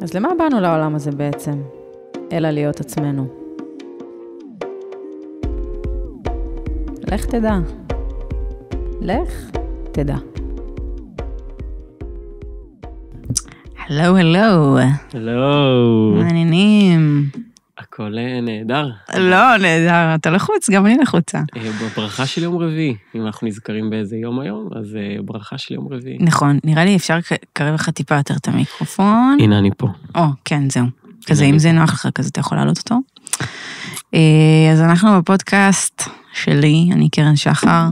אז למה באנו לעולם הזה בעצם? אלא להיות עצמנו. לך תדע. לך תדע. הלו. הלו. מעניינים. הכל נהדר. לא, נהדר. אתה לחוץ, גם אני לחוצה. בברכה של יום רביעי. אם אנחנו נזכרים באיזה יום היום, אז ברכה של יום רביעי. נכון, נראה לי אפשר לקרב לך טיפה יותר את המיקרופון. הנה אני פה. כן, זהו. כזה, אם זה נוח לך, כזה אתה יכול להעלות אותו. אז אנחנו בפודקאסט שלי, אני קרן שחר,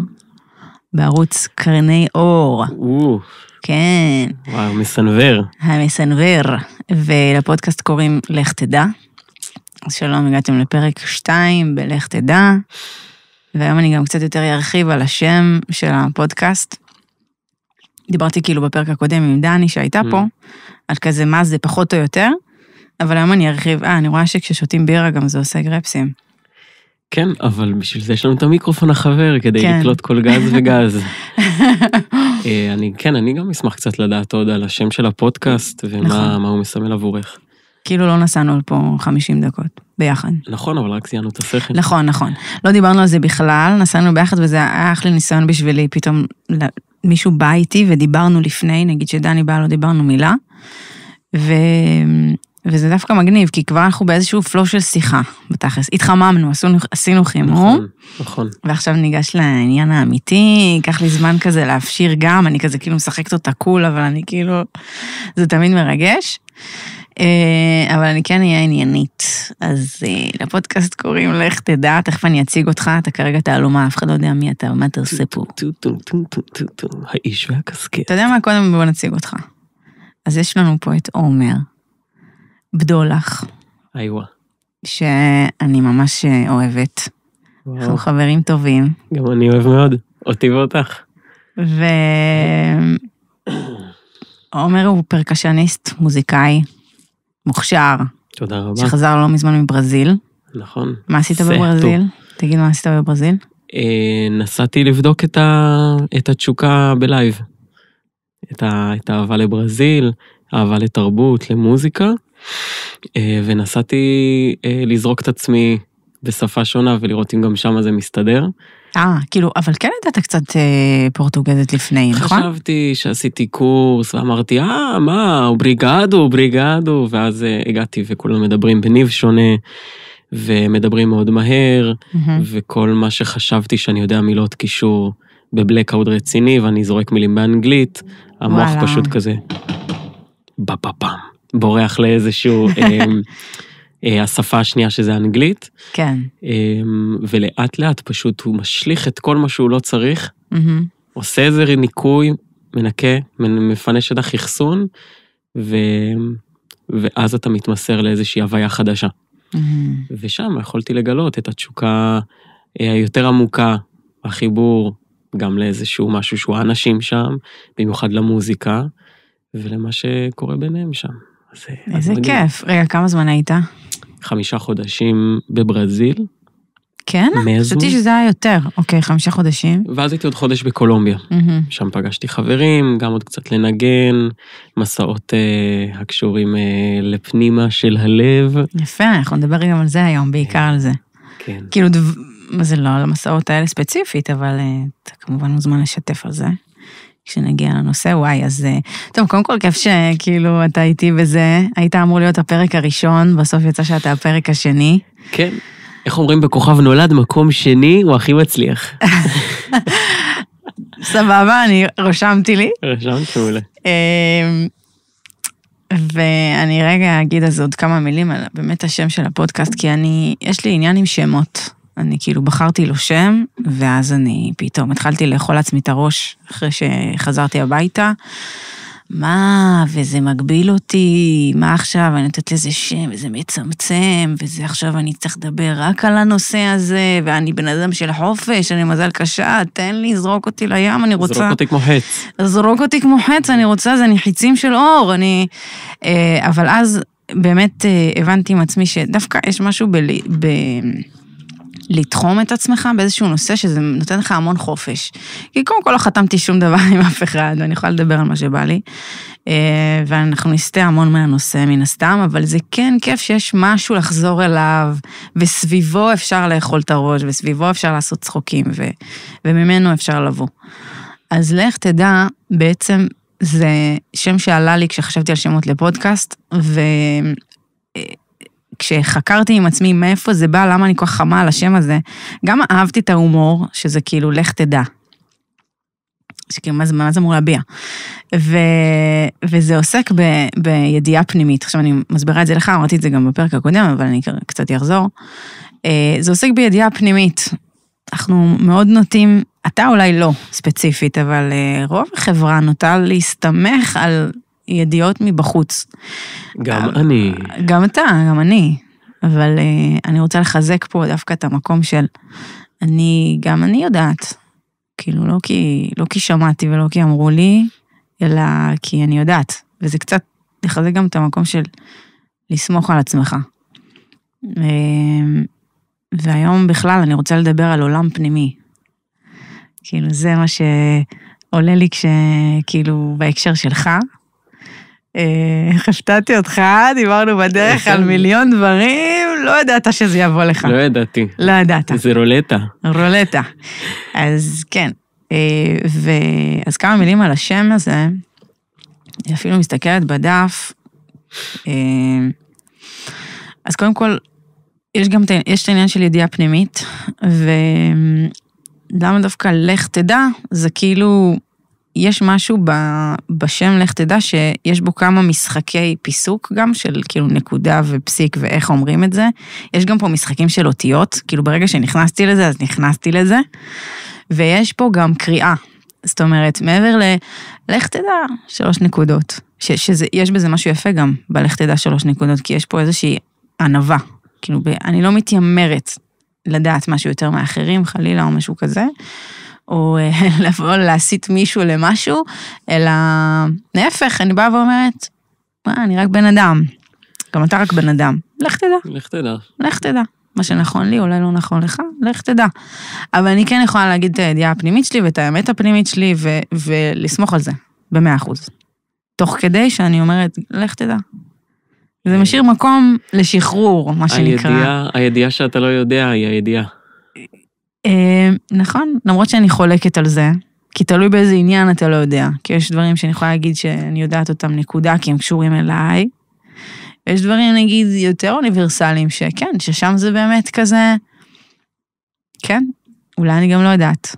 בערוץ קרני אור. כן. וואו, מסנבר. המסנבר. ולפודקאסט קוראים לך תדע. אז שלום, הגעתם לפרק 2 בלך תדע. והיום אני גם קצת יותר ארחיב על השם של הפודקאסט. דיברתי כאילו בפרק הקודם עם דני שהייתה פה, על כזה מה זה פחות או יותר, אבל היום אני ארחיב, אני רואה שכששותים בירה גם זה עושה גרפסים. כן, אבל בשביל זה יש לנו את המיקרופון החבר, כדי לקלוט כל גז וגז. אני גם אשמח קצת לדעת עוד על השם של הפודקאסט, ומה הוא מסמל עבורך. כאילו לא נסענו פה 50 דקות ביחד. נכון, אבל רק ציינו את השכל. נכון. לא דיברנו על זה בכלל, נסענו ביחד, וזה היה אחלה ניסיון בשבילי, פתאום מישהו בא איתי ודיברנו לפני, נגיד שדני בא, לא דיברנו מילה, וזה דווקא מגניב, כי כבר אנחנו באיזשהו פלו של שיחה, בתכלס. התחממנו, עשינו חימום. נכון. ועכשיו ניגש לעניין האמיתי, ייקח לי זמן כזה להפשיר גם, אני כזה כאילו משחקת אותה קול, אבל אני כאילו, זה תמיד מרגש. אבל אני כן אהיה עניינית. אז לפודקאסט קוראים לך תדע, תכף אני אציג אותך, אתה כרגע תעלומה, אף אחד לא יודע מי אתה, ומה אתה עושה פה. האיש והקסקט. אתה יודע מה, קודם בוא נציג אותך. אז יש לנו פה את עומר, בדולח. איווה. שאני ממש אוהבת. אנחנו חברים טובים. גם אני אוהב מאוד, אותי ואותך. עומר הוא פרקשניסט, מוזיקאי, מוכשר. תודה רבה. שחזר לא מזמן מברזיל. נכון. מה עשית בברזיל? תגיד מה עשית בברזיל? נסעתי לבדוק את התשוקה בלייב. את האהבה לברזיל, אהבה לתרבות, למוזיקה, ונסעתי לזרוק את עצמי בשפה שונה, ולראות אם גם שם זה מסתדר. כאילו, אבל כן הייתה קצת פורטוגזית לפני, נכון? חשבתי שעשיתי קורס, ואמרתי, מה, בריגדו, ואז הגעתי וכולם מדברים בניב שונה, ומדברים מאוד מהר, וכל מה שחשבתי שאני יודע מילות קישור בבלקאוט רציני, ואני זורק מילים באנגלית, המוח פשוט כזה, בפפם, בורח לאיזשהו, השפה השנייה שזה אנגלית, כן. ולאט לאט פשוט הוא משליך את כל מה שהוא לא צריך, עושה איזה ניקוי, מנקה, מפנה שטח יחסון, ואז אתה מתמסר לאיזושהי הוויה חדשה. ושם יכולתי לגלות את התשוקה היותר עמוקה, החיבור, גם לאיזשהו משהו שהוא האנשים שם, במיוחד למוזיקה, ולמה שקורה ביניהם שם. איזה כיף. רגע, כמה זמן היית? 5 חודשים בברזיל. כן? חשבתי שזה היה יותר. אוקיי, 5 חודשים. ואז הייתי עוד חודש בקולומביה. שם פגשתי חברים, גם עוד קצת לנגן, מסעות הקשורים לפנימה של הלב. יפה, אנחנו נדבר גם על זה היום, בעיקר על זה. כן. כאילו, זה לא על המסעות האלה ספציפית, אבל אתה כמובן מוזמן לשתף על זה. כשנגיע לנושא, וואי, אז טוב, קודם כל כיף שכאילו אתה איתי בזה, היית אמור להיות הפרק הראשון, בסוף יצא שאתה הפרק השני. כן, איך אומרים בכוכב נולד, מקום שני הוא הכי מצליח. סבבה, אני רשמתי לי. רשמתי מעולה. ואני רגע אגיד אז עוד כמה מילים על באמת השם של הפודקאסט, כי יש לי עניין עם שמות. אני כאילו בחרתי לו שם, ואז אני פתאום התחלתי לאכול לעצמי את הראש, אחרי שחזרתי הביתה. מה, וזה מגביל אותי, מה עכשיו, אני נותנת לזה שם, וזה מצמצם, וזה עכשיו אני צריך לדבר רק על הנושא הזה, ואני בן אדם של חופש, אני מזל קשה, תן לי, זרוק אותי לים, אני רוצה... זרוק אותי כמו חץ. זרוק אותי כמו חץ, אני רוצה, זה ניחיצים של אור, אבל אז באמת הבנתי עם עצמי שדווקא יש משהו לתחום את עצמך באיזשהו נושא שזה נותן לך המון חופש. כי קודם כל לא חתמתי שום דבר עם אף אחד, ואני יכולה לדבר על מה שבא לי, ואנחנו נסתה המון מהנושא מן הסתם, אבל זה כן כיף שיש משהו לחזור אליו, וסביבו אפשר לאכול את הראש, וסביבו אפשר לעשות צחוקים, וממנו אפשר לבוא. אז לך תדע, בעצם זה שם שעלה לי כשחשבתי על שמות לפודקאסט, כשחקרתי עם עצמי מאיפה זה בא, למה אני כל כך חמה על השם הזה, גם אהבתי את ההומור, שזה כאילו לך תדע. שכאילו מה זה אמור להביע. וזה עוסק בידיעה פנימית. עכשיו אני מסבירה את זה לך, אמרתי את זה גם בפרק הקודם, אבל אני קצת אחזור. זה עוסק בידיעה פנימית. אנחנו מאוד נוטים, אתה אולי לא ספציפית, אבל רוב החברה נוטה להסתמך על ידיעות מבחוץ. גם אני. גם אתה, גם אני. אבל אני רוצה לחזק פה דווקא את המקום של גם אני יודעת. כאילו לא כי שמעתי ולא כי אמרו לי, אלא כי אני יודעת. וזה קצת לחזק גם את המקום של לסמוך על עצמך. והיום בכלל אני רוצה לדבר על עולם פנימי. כאילו זה מה שעולה לי כאילו בהקשר שלך. חפתתי אותך, דיברנו בדרך על מיליון דברים, לא ידעת שזה יבוא לך. לא ידעתי. לא ידעת. זה רולטה. רולטה. אז כן. אז כמה מילים על השם הזה, אפילו מסתכלת בדף. אז קודם כל, יש את העניין של ידיעה פנימית, ולמה דווקא לך תדע, זה כאילו, יש משהו בשם לך תדע, שיש בו כמה משחקי פיסוק גם, של כאילו נקודה ופסיק ואיך אומרים את זה. יש גם פה משחקים של אותיות, כאילו ברגע שנכנסתי לזה, אז נכנסתי לזה. ויש פה גם קריאה. זאת אומרת, מעבר לך תדע 3 נקודות. יש בזה משהו יפה גם, בלך תדע 3 נקודות, כי יש פה איזושהי ענווה. כאילו, אני לא מתיימרת לדעת משהו יותר מאחרים, חלילה או משהו כזה, או לבוא להסיט מישהו למשהו, אלא להפך, אני באה ואומרת, אני רק בן אדם. גם אתה רק בן אדם. לך תדע. לך תדע. לך תדע. מה שנכון לי, אולי לא נכון לך, לך תדע. אבל אני כן יכולה להגיד את הידיעה הפנימית שלי, ואת האמת הפנימית שלי, ולסמוך על זה, ב100%. תוך כדי שאני אומרת, לך תדע. זה משאיר מקום לשחרור, מה שנקרא. הידיעה שאתה לא יודע, היא הידיעה. נכון, למרות שאני חולקת על זה, כי תלוי באיזה עניין אתה לא יודע. כי יש דברים שאני יכולה להגיד שאני יודעת אותם נקודה, כי הם קשורים אליי, יש דברים, נגיד, יותר אוניברסליים, שכן, ששם זה באמת כזה, כן, אולי אני גם לא יודעת.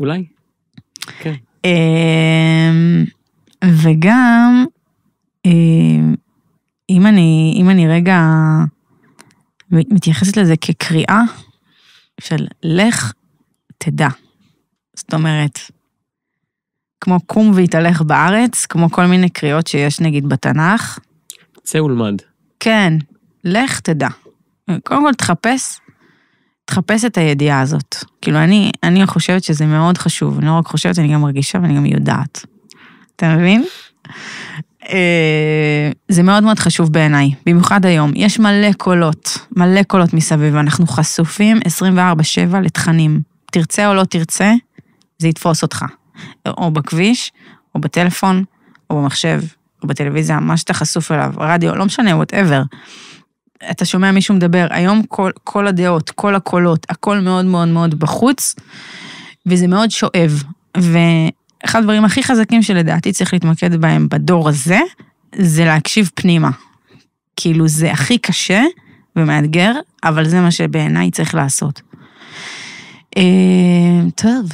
אולי, כן. וגם, אם אני רגע מתייחסת לזה כקריאה, של לך תדע. זאת אומרת, כמו קום והתהלך בארץ, כמו כל מיני קריאות שיש נגיד בתנ"ך, צא ולמד. כן, לך תדע. קודם כל תחפש את הידיעה הזאת. כאילו אני חושבת שזה מאוד חשוב, אני לא רק חושבת, אני גם מרגישה ואני גם יודעת. אתה מבין? זה מאוד מאוד חשוב בעיניי, במיוחד היום. יש מלא קולות מסביב, אנחנו חשופים 24/7 לתכנים. תרצה או לא תרצה, זה יתפוס אותך. או בכביש, או בטלפון, או במחשב. או בטלוויזיה, מה שאתה חשוף אליו, רדיו, לא משנה, whatever. אתה שומע מישהו מדבר, היום כל הדעות, כל הקולות, הכל מאוד מאוד מאוד בחוץ, וזה מאוד שואב. ואחד הדברים הכי חזקים שלדעתי צריך להתמקד בהם בדור הזה, זה להקשיב פנימה. כאילו זה הכי קשה ומאתגר, אבל זה מה שבעיניי צריך לעשות. טוב.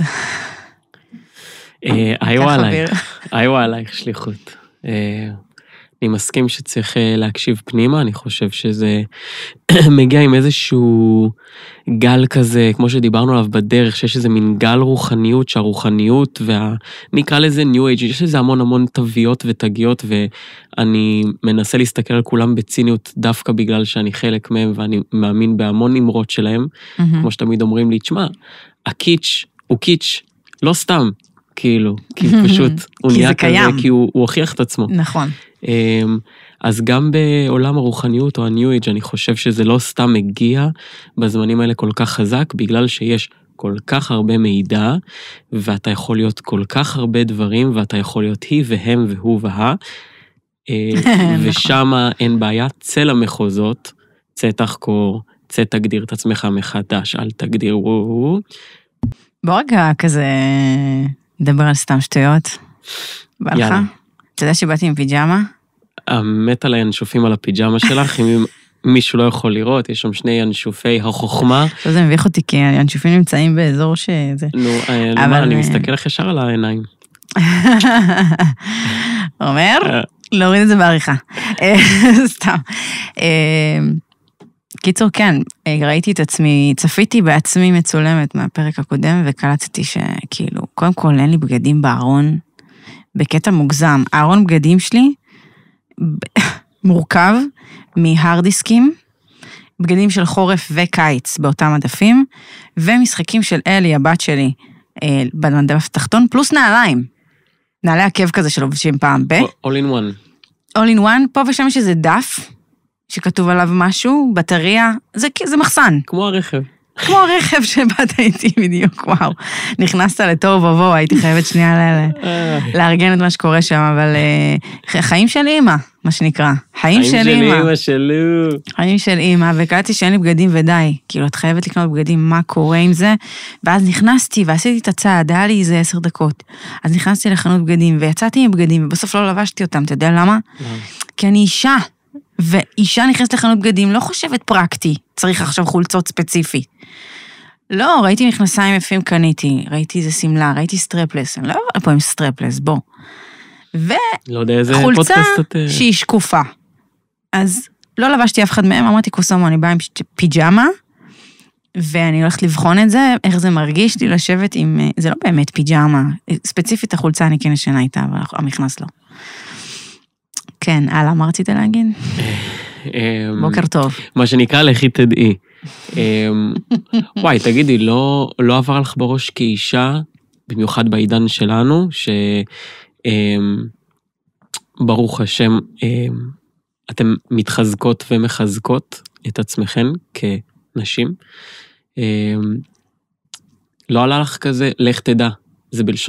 היו עלייך שליחות. אני מסכים שצריך להקשיב פנימה, אני חושב שזה מגיע עם איזשהו גל כזה, כמו שדיברנו עליו בדרך, שיש איזה מין גל רוחניות, שהרוחניות, נקרא לזה New Age, יש איזה המון תוויות ותגיות, ואני מנסה להסתכל על כולם בציניות, דווקא בגלל שאני חלק מהם, ואני מאמין בהמון אמרות שלהם, כמו שתמיד אומרים לי, תשמע, הקיץ' הוא קיץ', לא סתם, כאילו, כי פשוט הוא נהיה כזה, כי הוא הוכיח את עצמו. נכון. אז גם בעולם הרוחניות או הניו אייג' אני חושב שזה לא סתם מגיע בזמנים האלה כל כך חזק, בגלל שיש כל כך הרבה מידע, ואתה יכול להיות כל כך הרבה דברים, ואתה יכול להיות היא והם והוא והה, ושם אין בעיה, צא למחוזות, צא תחקור, צא תגדיר את עצמך מחדש, אל תגדיר וואו. בוא רגע כזה, נדבר על סתם שטויות. בא לך? אתה יודע שבאתי עם פיג'מה? המת על הינשופים על הפיג'מה שלך, אם מישהו לא יכול לראות, יש שם שני ינשופי החוכמה. זה מביך אותי, כי הינשופים נמצאים באזור שזה... נו, אני מסתכל לך ישר על העיניים. אומר? להוריד את זה בעריכה. סתם. קיצור, כן, ראיתי את עצמי, צפיתי בעצמי מצולמת מהפרק הקודם, וקלטתי שכאילו, קודם כל אין לי בגדים בארון, בקטע מוגזם. הארון בגדים שלי מורכב מהרדיסקים, בגדים של חורף וקיץ באותם עדפים, ומשחקים של אלי, הבת שלי, בדף תחתון, פלוס נעליים. נעלי עקב כזה שלובשים פעם ב... All in one. All in one, פה ושם יש איזה דף, שכתוב עליו משהו, בטריה, זה מחסן. כמו הרכב. כמו הרכב שבאת איתי בדיוק, וואו. נכנסת לתור ובוא, הייתי חייבת שנייה לארגן את מה שקורה שם, אבל חיים של אימא, מה שנקרא. חיים של אימא. חיים של אימא, וקראתי שאין לי בגדים ודי. כאילו, את חייבת לקנות בגדים, מה קורה עם זה? ואז נכנסתי ועשיתי את הצעד, היה לי איזה 10 דקות. אז נכנסתי לחנות בגדים, ויצאתי עם בגדים, ובסוף לא לבשתי אותם, אתה יודע למה? כי אני אישה. ואישה נכנסת לחנות בגדים, לא חושבת פרקטי, צריך עכשיו חולצות ספציפי. לא, ראיתי מכנסיים יפים קניתי, ראיתי איזה סמלה, ראיתי סטרפלס, אני לא עבר פה עם סטרפלס, בוא. וחולצה שהיא שקופה. אז לא לבשתי אף אחד מהם, אמרתי קוסומו, אני באה עם פיג'מה, ואני הולכת לבחון את זה, איך זה מרגיש לי לשבת עם, זה לא באמת פיג'מה, ספציפית החולצה אני כן ישנה איתה, אבל המכנס לא. כן, הלאה, מה רצית להגיד? בוקר טוב. מה שנקרא, לכי תדעי. וואי, תגידי, לא עבר לך בראש כאישה, במיוחד בעידן שלנו, שברוך השם, אתם מתחזקות ומחזקות את עצמכם כנשים. לא עלה לך כזה, לך תדע,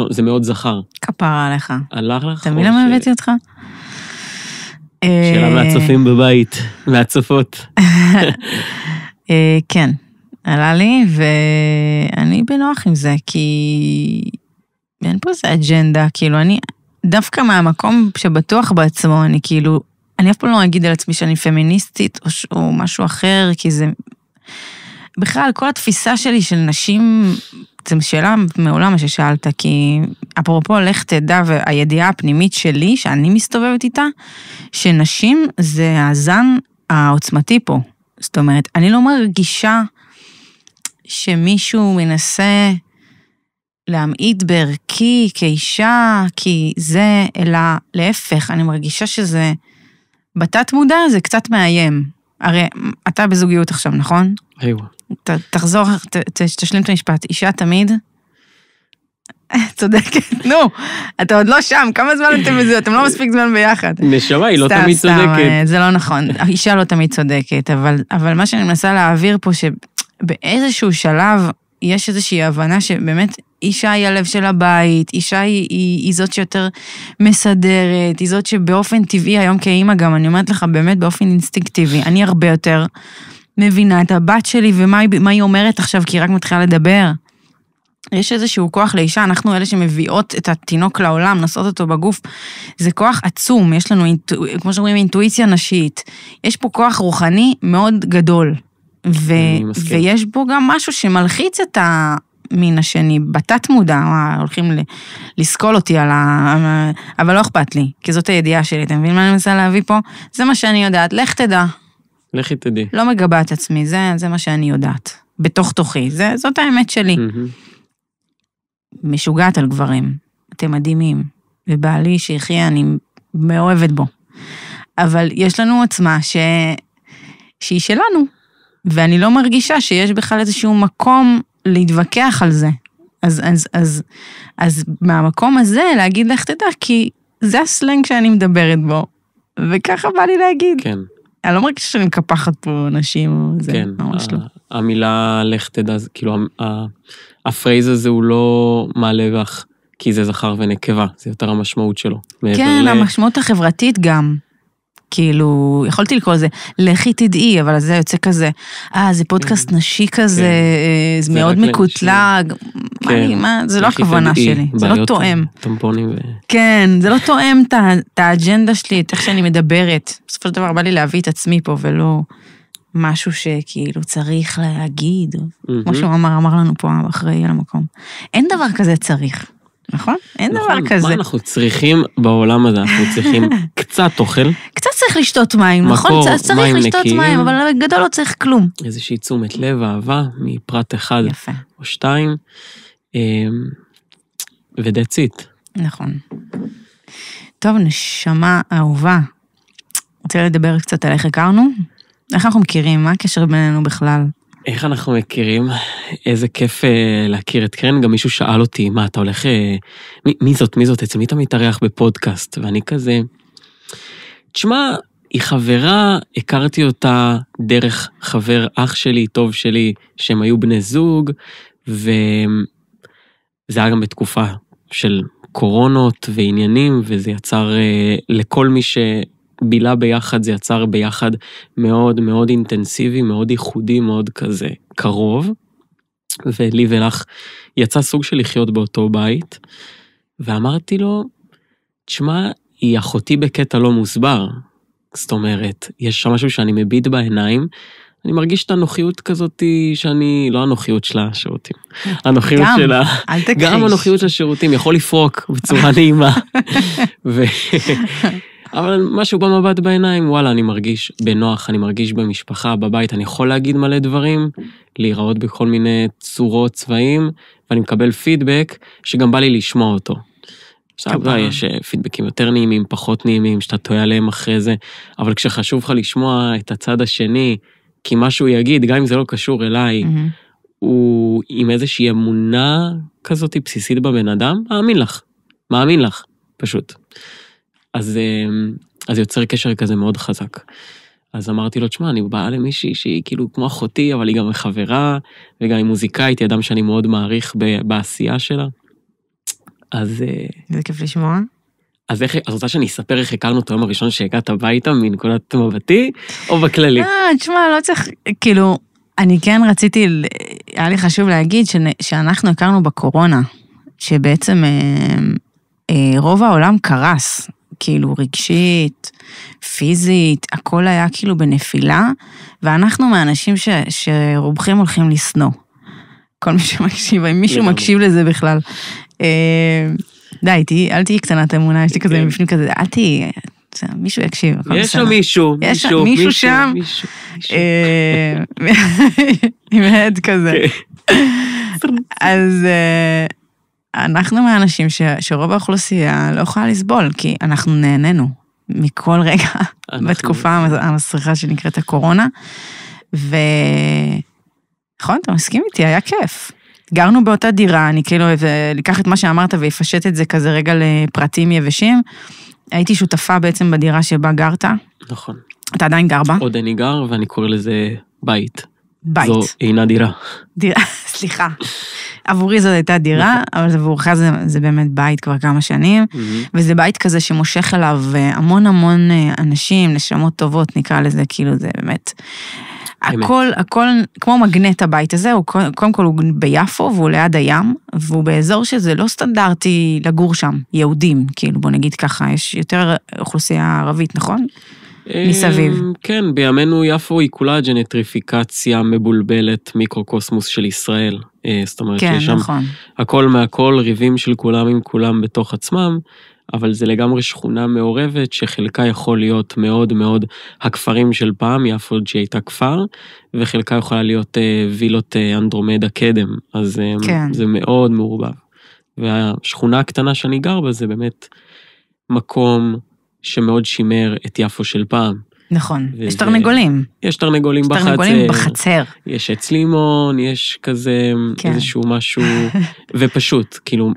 זה מאוד זכר. כפרה עליך. הלך לך? תמיד למה הבאתי אותך? שאלה מהצופים בבית, מהצופות. כן, עלה לי, ואני בנוח עם זה, כי אין פה איזה אג'נדה, כאילו אני, דווקא מהמקום שבטוח בעצמו, אני כאילו, אני אף פעם לא אגיד על עצמי שאני פמיניסטית, או משהו אחר, כי זה, בכלל, כל התפיסה שלי של נשים, זו שאלה מעולם מה ששאלת, כי אפרופו לך תדע, והידיעה הפנימית שלי, שאני מסתובבת איתה, שנשים זה הזן העוצמתי פה. זאת אומרת, אני לא מרגישה שמישהו מנסה להמעיט בערכי כאישה, כי זה, אלא להפך, אני מרגישה שזה, בתת מודע זה קצת מאיים. הרי אתה בזוגיות עכשיו, נכון? איווה. תחזור, תשלים את המשפט. אישה תמיד? צודקת, נו, אתה עוד לא שם, כמה זמן אתם בזה? אתם לא מספיק זמן ביחד. נשמה, היא לא תמיד צודקת. זה לא נכון, האישה לא תמיד צודקת, אבל מה שאני מנסה להעביר פה, שבאיזשהו שלב, יש איזושהי הבנה שבאמת אישה היא הלב של הבית, אישה היא זאת שיותר מסדרת, היא זאת שבאופן טבעי, היום כאימא גם, אני אומרת לך באמת באופן אינסטינקטיבי, אני הרבה יותר מבינה את הבת שלי ומה היא אומרת עכשיו, כי היא רק מתחילה לדבר. יש איזשהו כוח לאישה, אנחנו אלה שמביאות את התינוק לעולם, נושאות אותו בגוף, זה כוח עצום, יש לנו, כמו שאומרים, אינטואיציה נשית, יש פה כוח רוחני מאוד גדול, ויש בו גם משהו שמלחיץ את המין השני, בתת מודע, הולכים לסקול אותי אבל לא אכפת לי, כי זאת הידיעה שלי, אתה מבין מה אני מנסה להביא פה? זה מה שאני יודעת, לך תדע. לכי תדעי. לא מגבה את עצמי, זה מה שאני יודעת, בתוך תוכי, זאת האמת שלי. משוגעת על גברים, אתם מדהימים, ובעלי שיחיה, אני מאוהבת בו. אבל יש לנו עצמה שהיא שלנו, ואני לא מרגישה שיש בכלל איזשהו מקום להתווכח על זה. אז מהמקום הזה להגיד לך תדע, כי זה הסלנג שאני מדברת בו, וככה בא לי להגיד. כן. אני לא מרגישה שאני מקפחת פה נשים או זה, כן, ממש לא. המילה לך תדע, כאילו, הפרייז הזה הוא לא מעלה בך, כי זה זכר ונקבה, זה יותר המשמעות שלו. כן, המשמעות החברתית גם. כאילו, יכולתי לקרוא לזה, לכי תדעי, אבל זה יוצא כזה, זה פודקאסט נשי כזה, זה מאוד מקוטלג, זה לא הכוונה שלי, זה לא תואם. כן, זה לא תואם את האג'נדה שלי, את איך שאני מדברת. בסופו של דבר בא לי להביא את עצמי פה, ולא משהו שכאילו צריך להגיד, כמו שהוא אמר לנו פה אחראי על המקום. אין דבר כזה צריך. נכון? אין דבר כזה. מה אנחנו צריכים בעולם הזה? אנחנו צריכים קצת אוכל. קצת צריך לשתות מים, נכון? צריך לשתות מים, אבל בגדול לא צריך כלום. איזושהי תשומת לב, אהבה, מפרט אחד או שתיים, ודצית. נכון. טוב, נשמה אהובה. רוצה לדבר קצת על איך הכרנו? איך אנחנו מכירים? מה הקשר בינינו בכלל? איך אנחנו מכירים? איזה כיף להכיר את קרן. גם מישהו שאל אותי, מה, אתה הולך... מי זאת? אצל מי אתה מתארח בפודקאסט? ואני כזה... תשמע, היא חברה, הכרתי אותה דרך חבר אח שלי, טוב שלי, שהם היו בני זוג, וזה היה גם בתקופה של קורונות ועניינים, וזה יצר לכל מי בילה ביחד, זה יצר ביחד מאוד מאוד אינטנסיבי, מאוד ייחודי, מאוד כזה קרוב, ולי ולך יצא סוג של לחיות באותו בית, ואמרתי לו, תשמע, היא אחותי בקטע לא מוסבר, זאת אומרת, יש שם משהו שאני מביט בעיניים, אני מרגיש את הנוחיות כזאת שאני, לא הנוחיות של השירותים, הנוחיות שלה, גם הנוחיות של השירותים, יכול לפרוק בצורה נעימה, אבל משהו במבט בעיניים, וואלה, אני מרגיש בנוח, אני מרגיש במשפחה, בבית, אני יכול להגיד מלא דברים, להיראות בכל מיני צורות, צבעים, ואני מקבל פידבק שגם בא לי לשמוע אותו. עכשיו, יש פידבקים יותר נעימים, פחות נעימים, שאתה טועה עליהם אחרי זה, אבל כשחשוב לך לשמוע את הצד השני, כי משהו יגיד, גם אם זה לא קשור אליי, הוא עם איזושהי אמונה כזאת בסיסית בבן אדם, מאמין לך, פשוט. אז יוצר קשר כזה מאוד חזק. אז אמרתי לו, תשמע, אני באה למישהי שהיא כאילו כמו אחותי, אבל היא גם חברה, וגם היא מוזיקאית, היא אדם שאני מאוד מעריך בעשייה שלה. אז... זה כיף לשמוע. אז רוצה שאני אספר איך הכרנו את היום הראשון שהגעת הביתה מנקודת מבטי, או בכללי? תשמע, לא צריך, כאילו, אני כן רציתי, היה לי חשוב להגיד שאנחנו הכרנו בקורונה, שבעצם רוב העולם קרס, כאילו רגשית, פיזית, הכל היה כאילו בנפילה, ואנחנו מהאנשים שרובכם הולכים לסנוע. כל מי שמקשיב, אם מישהו מקשיב לזה בכלל. די, אל תהי קטנת אמונה, יש לי כזה מבפנים כזה, אל תהי, מישהו יקשיב. יש שם מישהו. מישהו שם. עם הד כזה. אז אנחנו מהאנשים שרוב האוכלוסייה לא יכולה לסבול, כי אנחנו נהנינו מכל רגע בתקופה המסריחה שנקראת הקורונה, נכון, אתה מסכים איתי, היה כיף. גרנו באותה דירה, אני כאילו לקח את מה שאמרת ויפשט את זה כזה רגע לפרטים יבשים, הייתי שותפה בעצם בדירה שבה גרת. נכון. אתה עדיין גר בה? עוד אני גר ואני קורא לזה בית. בית. זו אינה דירה. דירה, סליחה. עבורי זאת הייתה דירה, אבל עבורך זה באמת בית כבר כמה שנים, וזה בית כזה שמושך אליו המון המון אנשים, נשמות טובות נקרא לזה, כאילו זה באמת... הכל, כמו מגנט הבית הזה, קודם כל הוא ביפו, והוא ליד הים, והוא באזור שזה לא סטנדרטי לגור שם, יהודים, כאילו בוא נגיד ככה, יש יותר אוכלוסייה ערבית, נכון? מסביב. כן, בימינו יפו היא כולה ג'נטריפיקציה מבולבלת, מיקרוקוסמוס של ישראל, זאת אומרת שיש שם הכל מהכל, ריבים של כולם עם כולם בתוך עצמם, אבל זה לגמרי שכונה מעורבת, שחלקה יכול להיות מאוד מאוד הכפרים של פעם, יפו שהייתה כפר, וחלקה יכולה להיות וילות אנדרומדה קדם, אז כן. זה מאוד מעורבב. והשכונה הקטנה שאני גר בה, זה באמת מקום שמאוד שימר את יפו של פעם. נכון, יש תרנגולים. יש תרנגולים בחצר. תרנגולים בחצר. יש עץ לימון, יש כזה איזשהו משהו, ופשוט, כאילו,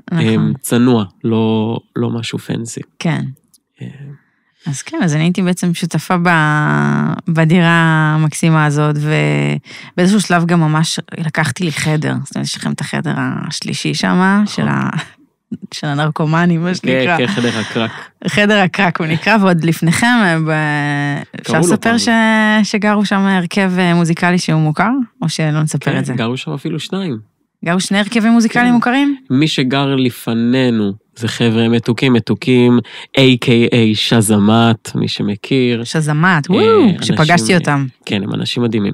צנוע, לא משהו פנסי. כן. אז כן, אז אני הייתי בעצם שותפה בדירה המקסימה הזאת, ובאיזשהו שלב גם ממש לקחתי לי חדר, זאת אומרת, יש לכם את החדר השלישי שם, של הנרקומנים, מה שנקרא. כן, חדר הקרק. חדר הקרק הוא נקרא, ועוד לפניכם, אפשר לספר שגרו שם הרכב מוזיקלי שהוא מוכר, או שלא נספר את זה? כן, גרו שם אפילו 2. גרו 2 הרכבים מוזיקליים מוכרים? מי שגר לפנינו, זה חבר'ה מתוקים, a.k.a. שזמת, מי שמכיר. שזמת, וואו, שפגשתי אותם. כן, הם אנשים מדהימים.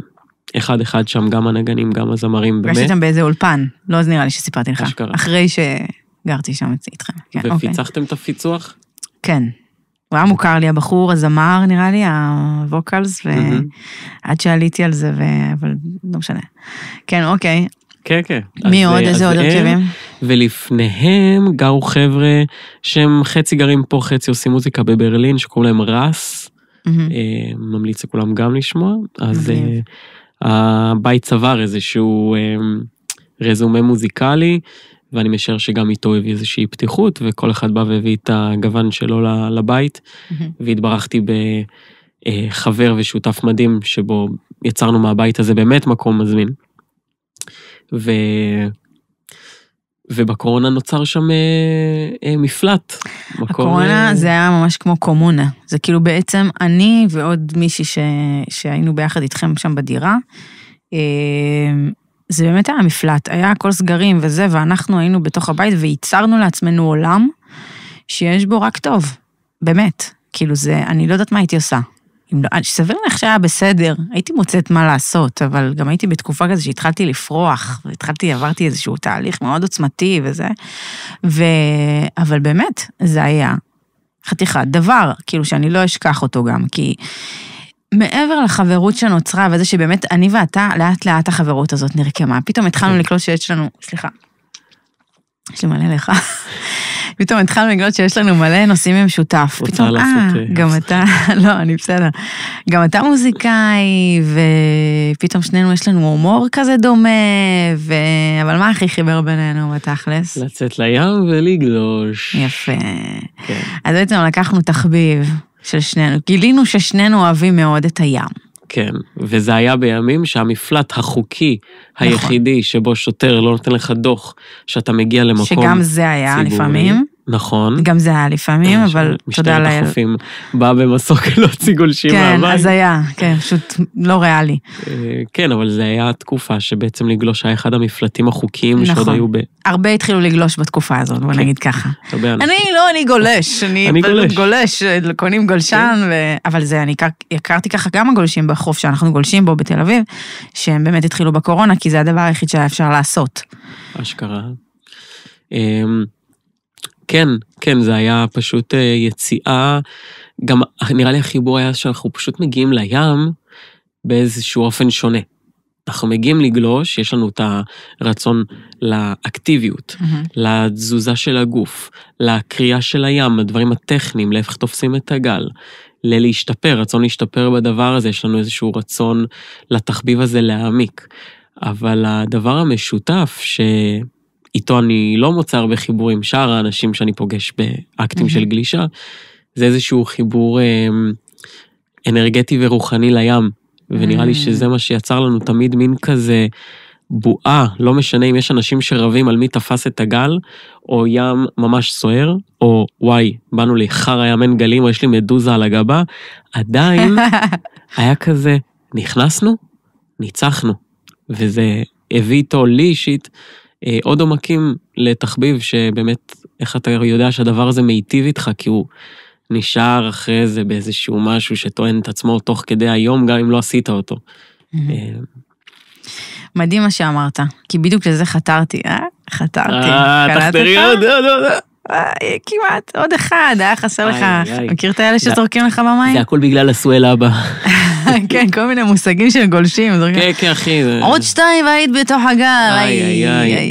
אחד שם, גם הנגנים, גם הזמרים, באמת. פגשתי אותם באיזה אולפן, לא אז נראה לי שסיפרתי לך. אחרי שגרתי שם איתכם. ופיצחתם את הפיצוח? כן. הוא היה מוכר לי, הבחור, הזמר, נראה לי, הווקלס, ועד שעליתי על זה, אבל לא משנה. כן, אוקיי. כן. מי עוד? איזה עוד הרכבים? ולפניהם גרו חבר'ה שהם חצי גרים פה, חצי עושים מוזיקה בברלין, שקוראים להם רס, ממליץ לכולם גם לשמוע, אז הבית צבר איזשהו רזומה מוזיקלי, ואני משער שגם איתו הביא איזושהי פתיחות, וכל אחד בא והביא את הגוון שלו לבית, והתברכתי בחבר ושותף מדהים, שבו יצרנו מהבית הזה באמת מקום מזמין. ובקורונה נוצר שם מפלט. הקורונה זה היה ממש כמו קומונה. זה כאילו בעצם אני ועוד מישהי שהיינו ביחד איתכם שם בדירה, זה באמת היה מפלט. היה הכל סגרים וזה, ואנחנו היינו בתוך הבית וייצרנו לעצמנו עולם שיש בו רק טוב. באמת. כאילו זה, אני לא יודעת מה הייתי עושה. סביר לך שהיה בסדר, הייתי מוצאת מה לעשות, אבל גם הייתי בתקופה כזה שהתחלתי לפרוח, עברתי איזשהו תהליך מאוד עוצמתי וזה, אבל באמת, זה היה חתיכת דבר, כאילו שאני לא אשכח אותו גם, כי מעבר לחברות שנוצרה, וזה שבאמת אני ואתה, לאט לאט החברות הזאת נרקמה, פתאום התחלנו לקלוט שיש לנו, סליחה, יש לי מלא לך, פתאום התחלנו לגלות שיש לנו מלא נושאים עם שותף. רוצה לעשות... גם אתה, לא, אני בסדר. גם אתה מוזיקאי, ופתאום שנינו יש לנו הומור כזה דומה, אבל מה הכי חיבר בינינו בתכלס? לצאת לים ולגלוש. יפה. אז בעצם לקחנו תחביב של שנינו, גילינו ששנינו אוהבים מאוד את הים. כן, וזה היה בימים שהמפלט החוקי היחידי שבו שוטר לא נותן לך דוח, שאתה מגיע למקום ציבורי. שגם זה היה לפעמים. נכון. גם זה היה לפעמים, אבל תודה לאל. משטרת החופים באה במסוק להוציא גולשים מהבית. כן, אז היה, כן, פשוט לא ריאלי. כן, אבל זה היה תקופה שבעצם לגלוש היה אחד המפלטים החוקיים שעוד היו ב... הרבה התחילו לגלוש בתקופה הזאת, בוא נגיד ככה. אני גולש, אני גולש, קונים גולשן, אבל זה, אני הכרתי ככה גם הגולשים בחוף שאנחנו גולשים בו בתל אביב, שהם באמת התחילו בקורונה, כי זה הדבר היחיד שהיה אפשר לעשות. אשכרה. כן, זה היה פשוט יציאה, גם נראה לי החיבור היה שאנחנו פשוט מגיעים לים באיזשהו אופן שונה. אנחנו מגיעים לגלוש, יש לנו את הרצון לאקטיביות, לתזוזה של הגוף, לקריאה של הים, הדברים הטכניים, לאיך תופסים את הגל, ללהשתפר, רצון להשתפר בדבר הזה, יש לנו איזשהו רצון לתחביב הזה להעמיק. אבל הדבר המשותף איתו אני לא מוצא הרבה חיבור עם שאר האנשים שאני פוגש באקטים של גלישה, זה איזשהו חיבור אנרגטי ורוחני לים, ונראה לי שזה מה שיצר לנו תמיד מין כזה בועה, לא משנה אם יש אנשים שרבים על מי תפס את הגל, או ים ממש סוער, או וואי, באנו לחר ים אין גלים, או יש לי מדוזה על הגבה, עדיין היה כזה, נכנסנו, ניצחנו, וזה הביא איתו לי אישית, עוד עומקים לתחביב שבאמת, איך אתה יודע שהדבר הזה מיטיב איתך, כי הוא נשאר אחרי זה באיזשהו משהו שטוען את עצמו תוך כדי היום, גם אם לא עשית אותו. מדהים מה שאמרת, כי בדיוק לזה חתרתי, חתרתי. תחתרי עוד. כמעט, עוד אחד, היה חסר לך, מכיר את האלה שזורקים לך במים? זה הכל בגלל הסואל הבא. כן, כל מיני מושגים של גולשים. כן, אחי. עוד 2 והיית בתוך הגל.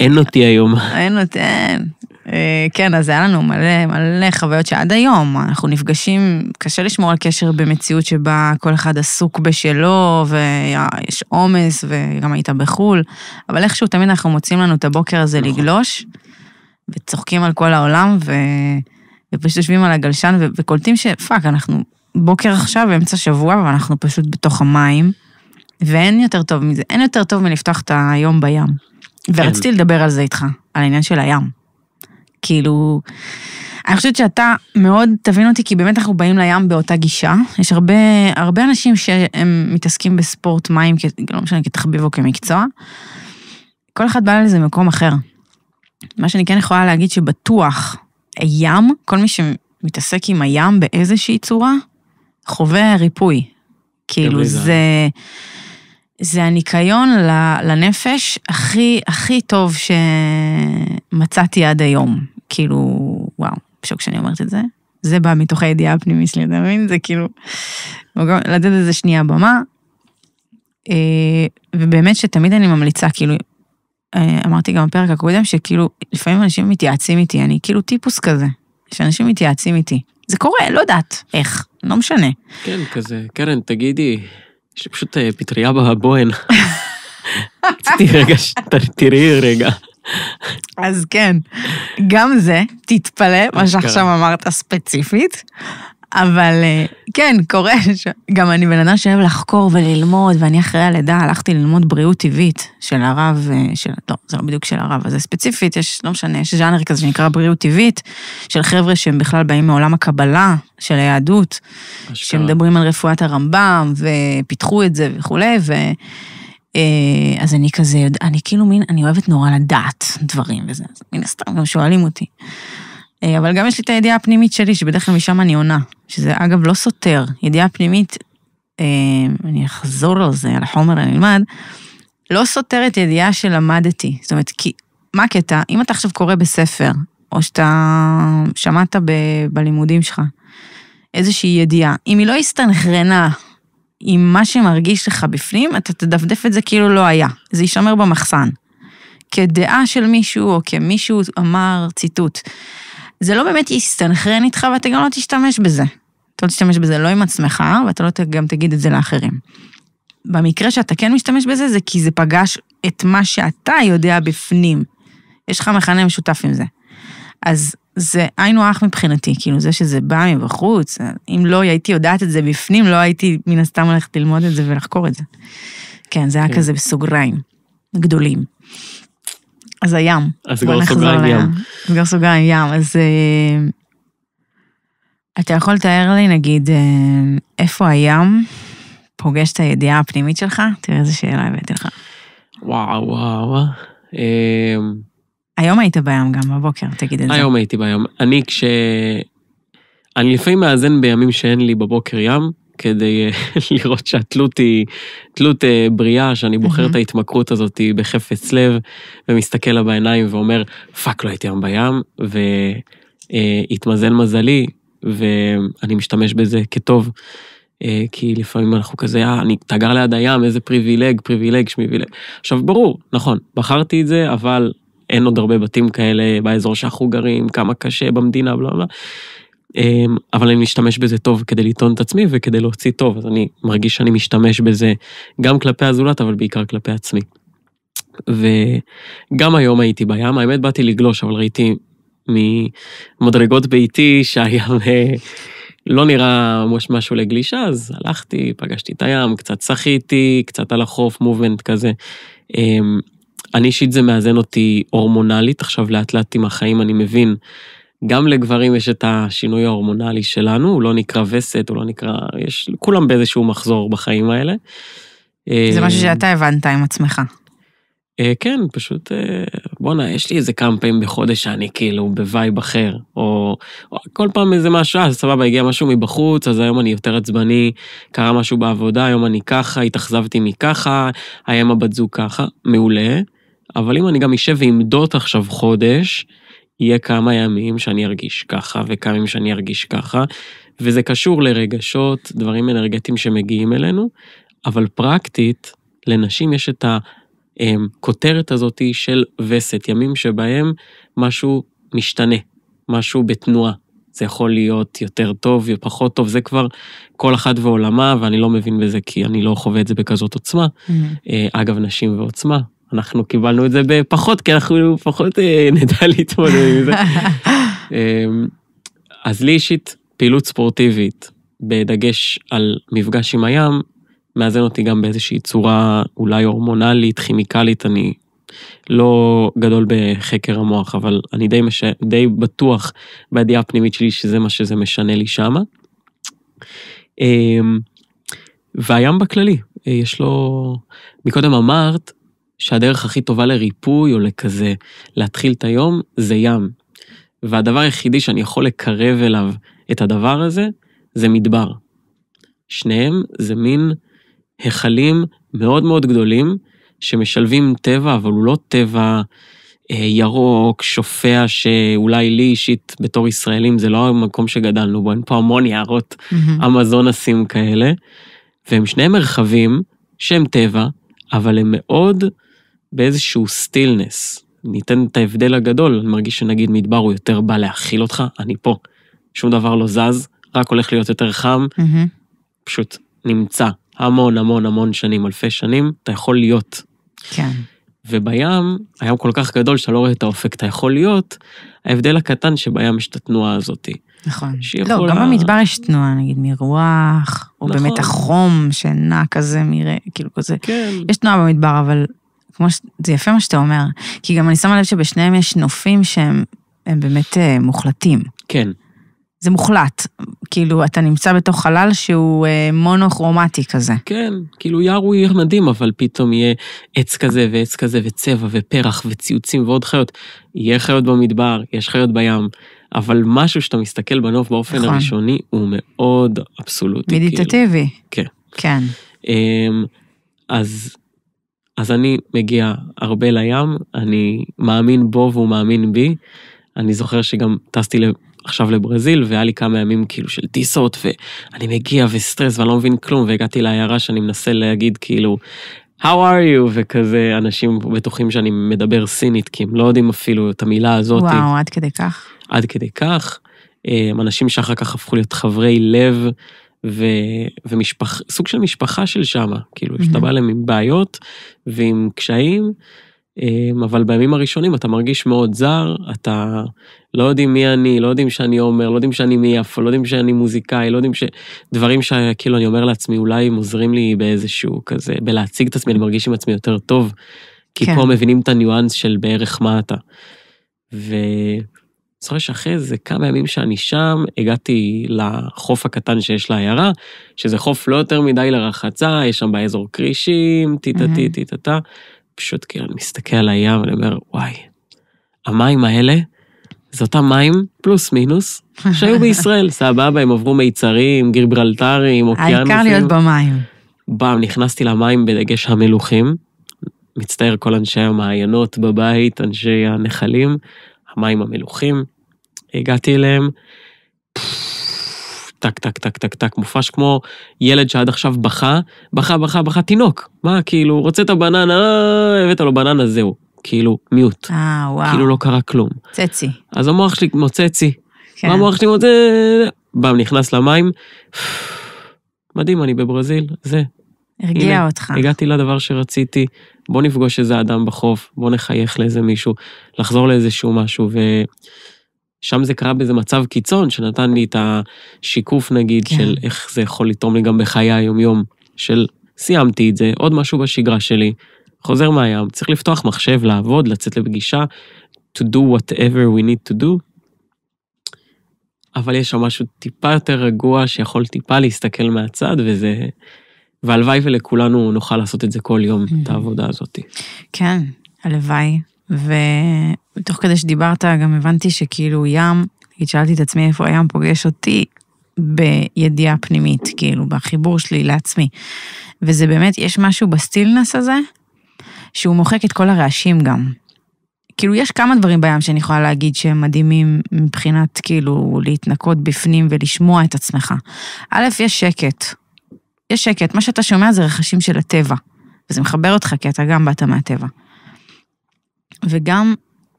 אין אותי היום. אין. כן, אז היה לנו מלא חוויות שעד היום, אנחנו נפגשים, קשה לשמור על קשר במציאות שבה כל אחד עסוק בשלו, ויש עומס, וגם היית בחול, אבל איכשהו תמיד אנחנו מוצאים לנו את הבוקר הזה לגלוש, וצוחקים על כל העולם, ופשוט יושבים על הגלשן, וקולטים שפאק, אנחנו בוקר עכשיו באמצע שבוע, ואנחנו פשוט בתוך המים, ואין יותר טוב מזה, אין יותר טוב מלפתוח את היום בים. ורציתי לדבר על זה איתך, על העניין של הים. אני חושבת שאתה מאוד תבין אותי, כי באמת אנחנו באים לים באותה גישה. יש הרבה אנשים שהם מתעסקים בספורט מים, לא משנה, כתחביב או כמקצוע. כל אחד בא לזה במקום אחר. מה שאני כן יכולה להגיד שבטוח, הים, כל מי שמתעסק עם הים באיזושהי צורה, חווה ריפוי. זה הניקיון לנפש הכי טוב שמצאתי עד היום. וואו, פשוט כשאני אומרת את זה, זה בא מתוך הידיעה הפנימית שלי, אתה מבין? זה לתת איזה שנייה במה, ובאמת שתמיד אני ממליצה, אמרתי גם בפרק הקודם, לפעמים אנשים מתייעצים איתי, אני טיפוס כזה, שאנשים מתייעצים איתי. זה קורה, לא יודעת איך, לא משנה. כן, כזה, קרן, תגידי, יש לי פשוט פטריה בבוהן. תראי רגע. אז כן, גם זה, תתפלא, מה שעכשיו אמרת ספציפית, אבל כן, קורה, גם אני בן אדם שאוהב לחקור וללמוד, ואני אחרי הלידה הלכתי ללמוד בריאות טבעית של הרב, לא, זה לא בדיוק של הרב, אז זה ספציפית, לא משנה, יש ז'אנר כזה שנקרא בריאות טבעית, של חבר'ה שהם בכלל באים מעולם הקבלה, של היהדות, שמדברים על רפואת הרמב"ם, ופיתחו את זה וכולי, אז אני כזה, אני אוהבת נורא לדעת דברים וזה, אז מן הסתם גם שואלים אותי. אבל גם יש לי את הידיעה הפנימית שלי, שבדרך כלל משם אני עונה, שזה אגב לא סותר, ידיעה פנימית, אני אחזור על זה, על החומר הנלמד, לא סותרת ידיעה שלמדתי, זאת אומרת, כי מה הקטע? אם אתה עכשיו קורא בספר, או שאתה שמעת בלימודים שלך, איזושהי ידיעה, אם היא לא הסתנכרנה, עם מה שמרגיש לך בפנים, אתה תדפדף את זה כאילו לא היה. זה יישמר במחסן. כדעה של מישהו, או כמישהו אמר ציטוט. זה לא באמת יסתנכרן איתך, ואתה גם לא תשתמש בזה. אתה לא תשתמש בזה לא עם עצמך, ואתה לא גם תגיד את זה לאחרים. במקרה שאתה כן משתמש בזה, זה כי זה פגש את מה שאתה יודע בפנים. יש לך מכנה משותף עם זה. אז זה היינו אח מבחינתי, זה שזה בא מבחוץ, אם לא הייתי יודעת את זה בפנים, לא הייתי מן הסתם הולכת ללמוד את זה ולחקור את זה. כן, זה היה כזה בסוגריים, גדולים. אז הים. אז סגור סוגריים ים. סגור סוגריים ים, אז אתה יכול לתאר לי, נגיד, איפה הים פוגש את הידיעה הפנימית שלך? תראה איזה שאלה הבאתי לך. וואו. היום היית בים גם בבוקר, תגיד את זה. היום הייתי בים. אני לפעמים מאזן בימים שאין לי בבוקר ים, כדי לראות שהתלות היא תלות בריאה, שאני בוחר את ההתמכרות הזאת בחפץ לב, ומסתכל לה בעיניים ואומר, פאק, לא הייתי היום בים, והתמזל מזלי, ואני משתמש בזה כטוב, כי לפעמים אנחנו כזה, אתה גר ליד הים, איזה פריבילג שמיבילג. עכשיו, ברור, נכון, בחרתי את זה, אבל אין עוד הרבה בתים כאלה באזור שאנחנו גרים, כמה קשה במדינה, בלה בלה. אבל אני משתמש בזה טוב כדי לטעון את עצמי וכדי להוציא טוב, אז אני מרגיש שאני משתמש בזה גם כלפי הזולת, אבל בעיקר כלפי עצמי. וגם היום הייתי בים, האמת באתי לגלוש, אבל ראיתי ממדרגות ביתי שהים לא נראה משהו לגלישה, אז הלכתי, פגשתי את הים, קצת שחיתי, קצת על החוף, מובנט כזה. אני אישית זה מאזן אותי הורמונלית, עכשיו לאט לאט עם החיים אני מבין, גם לגברים יש את השינוי ההורמונלי שלנו, הוא לא נקרא וסת, הוא לא נקרא, יש כולם באיזשהו מחזור בחיים האלה. זה משהו שאתה הבנת עם עצמך. כן, פשוט, בוא'נה, יש לי איזה כמה פעמים בחודש שאני כאילו בווייב אחר, או כל פעם איזה משהו, אז סבבה, הגיע משהו מבחוץ, אז היום אני יותר עצבני, קרה משהו בעבודה, היום אני ככה, התאכזבתי מככה, היום הבת זוג ככה, מעולה, אבל אם אני גם אשב ועמדות עכשיו חודש, יהיה כמה ימים שאני ארגיש ככה, וכמה ימים שאני ארגיש ככה, וזה קשור לרגשות, דברים אנרגטיים שמגיעים אלינו, אבל פרקטית, לנשים יש את הכותרת הזאת של וסת, ימים שבהם משהו משתנה, משהו בתנועה. זה יכול להיות יותר טוב ופחות טוב, זה כבר כל אחד ועולמה, ואני לא מבין בזה, כי אני לא חווה את זה בכזאת עוצמה. אגב, נשים ועוצמה, אנחנו קיבלנו את זה בפחות, כי אנחנו פחות נדע להתמודד עם זה. אז לי אישית, פעילות ספורטיבית, בדגש על מפגש עם הים, מאזן אותי גם באיזושהי צורה אולי הורמונלית, כימיקלית, אני לא גדול בחקר המוח, אבל אני די בטוח בידיעה הפנימית שלי שזה מה שזה משנה לי שמה. והים בכללי, יש לו, מקודם אמרת שהדרך הכי טובה לריפוי או לכזה להתחיל את היום זה ים. והדבר היחידי שאני יכול לקרב אליו את הדבר הזה, זה מדבר. שניהם זה מין החלים מאוד מאוד גדולים, שמשלבים טבע, אבל הוא לא טבע ירוק, שופע, שאולי לי אישית בתור ישראלים, זה לא המקום שגדלנו בו, אין פה המון יערות אמזונסים כאלה, והם שני מרחבים שהם טבע, אבל הם מאוד באיזשהו סטילנס. ניתן את ההבדל הגדול, אני מרגיש שנגיד מדבר הוא יותר בא להכיל אותך, אני פה, שום דבר לא זז, רק הולך להיות יותר חם, פשוט נמצא המון המון המון שנים, אלפי שנים, אתה יכול להיות. כן. ובים, הים כל כך גדול שאתה לא רואה את האופק, אתה יכול להיות, ההבדל הקטן שבים יש את התנועה הזאת. נכון. לא, גם במדבר יש תנועה, נגיד מרוח, או באמת החום שנע כזה, כאילו כזה. כן. יש תנועה במדבר, אבל זה יפה מה שאתה אומר, כי גם אני שמה לב שבשניהם יש נופים שהם באמת מוחלטים. כן. זה מוחלט, כאילו אתה נמצא בתוך חלל שהוא מונוכרומטי כזה. כן, כאילו יער הוא יהיה מדהים, אבל פתאום יהיה עץ כזה ועץ כזה וצבע ופרח וציוצים ועוד חיות. יהיה חיות במדבר, יש חיות בים, אבל משהו שאתה מסתכל בנוף באופן נכון. הראשוני הוא מאוד אבסולוטי. מדיטטיבי. כאילו. כן. כן. אז אני מגיע הרבה לים, אני מאמין בו והוא מאמין בי. אני זוכר שגם טסתי עכשיו לברזיל, והיה לי כמה ימים כאילו של טיסות, ואני מגיע וסטרס, ואני לא מבין כלום, והגעתי לעיירה שאני מנסה להגיד כאילו, how are you? וכזה, אנשים בטוחים שאני מדבר סינית, כי הם לא יודעים אפילו את המילה הזאת. וואו, עד כדי כך. עד כדי כך. אנשים שאחר כך הפכו להיות חברי לב, סוג של משפחה של שמה, כאילו, שאתה בא להם עם בעיות, ועם קשיים, אבל בימים הראשונים אתה מרגיש מאוד זר, אתה לא יודעים מי אני, לא יודעים שאני אומר, לא יודעים שאני מיפו, לא יודעים שאני מוזיקאי, לא יודעים דברים שכאילו אני אומר לעצמי, אולי הם עוזרים לי באיזשהו כזה, בלהציג את עצמי, אני מרגיש עם עצמי יותר טוב, כי פה מבינים את הניואנס של בערך מה אתה. וצריך שאחרי זה כמה ימים שאני שם, הגעתי לחוף הקטן שיש לעיירה, שזה חוף לא יותר מדי לרחצה, יש שם באזור קרישים, טיטה, פשוט כאילו אני מסתכל על הים ואני אומר, וואי, המים האלה, זה אותם מים פלוס מינוס, שהיו בישראל, סבבה, הם עברו מיצרים, גיברלטרים, אוקיינוסים. העיקר להיות במים. נכנסתי למים בדגש המלוכים, מצטער כל אנשי המעיינות בבית, אנשי הנחלים, המים המלוכים, הגעתי אליהם, טק, טק, טק, טק, טק, מופש כמו ילד שעד עכשיו בכה, תינוק. מה, כאילו, רוצה את הבננה, הבאת לו בננה, זהו. כאילו, מיוט. וואו. כאילו לא קרה כלום. צצי. אז המוח שלי מוצצי. כן. מה המוח שלי מוצצי? בם, נכנס למים. מדהים, אני בברזיל, זה. הרגיע אותך. הגעתי לדבר שרציתי, בוא נפגוש איזה אדם בחוף, בוא נחייך לאיזה מישהו, לחזור לאיזשהו משהו, שם זה קרה באיזה מצב קיצון, שנתן לי את השיקוף נגיד, כן. של איך זה יכול לתרום לי גם בחיי היום-יום, של סיימתי את זה, עוד משהו בשגרה שלי, חוזר מהים, צריך לפתוח מחשב, לעבוד, לצאת לפגישה, to do whatever we need to do, אבל יש שם משהו טיפה יותר רגוע, שיכול טיפה להסתכל מהצד, והלוואי ולכולנו נוכל לעשות את זה כל יום, את העבודה הזאת. כן, הלוואי. ותוך כדי שדיברת גם הבנתי שכאילו ים, שאלתי את עצמי איפה הים פוגש אותי בידיעה פנימית, כאילו בחיבור שלי לעצמי. וזה באמת, יש משהו בסטילנס הזה, שהוא מוחק את כל הרעשים גם. כאילו יש כמה דברים בים שאני יכולה להגיד שהם מדהימים מבחינת כאילו להתנקות בפנים ולשמוע את עצמך. א', יש שקט. יש שקט, מה שאתה שומע זה רחשים של הטבע, וזה מחבר אותך כי אתה גם באת מהטבע. וגם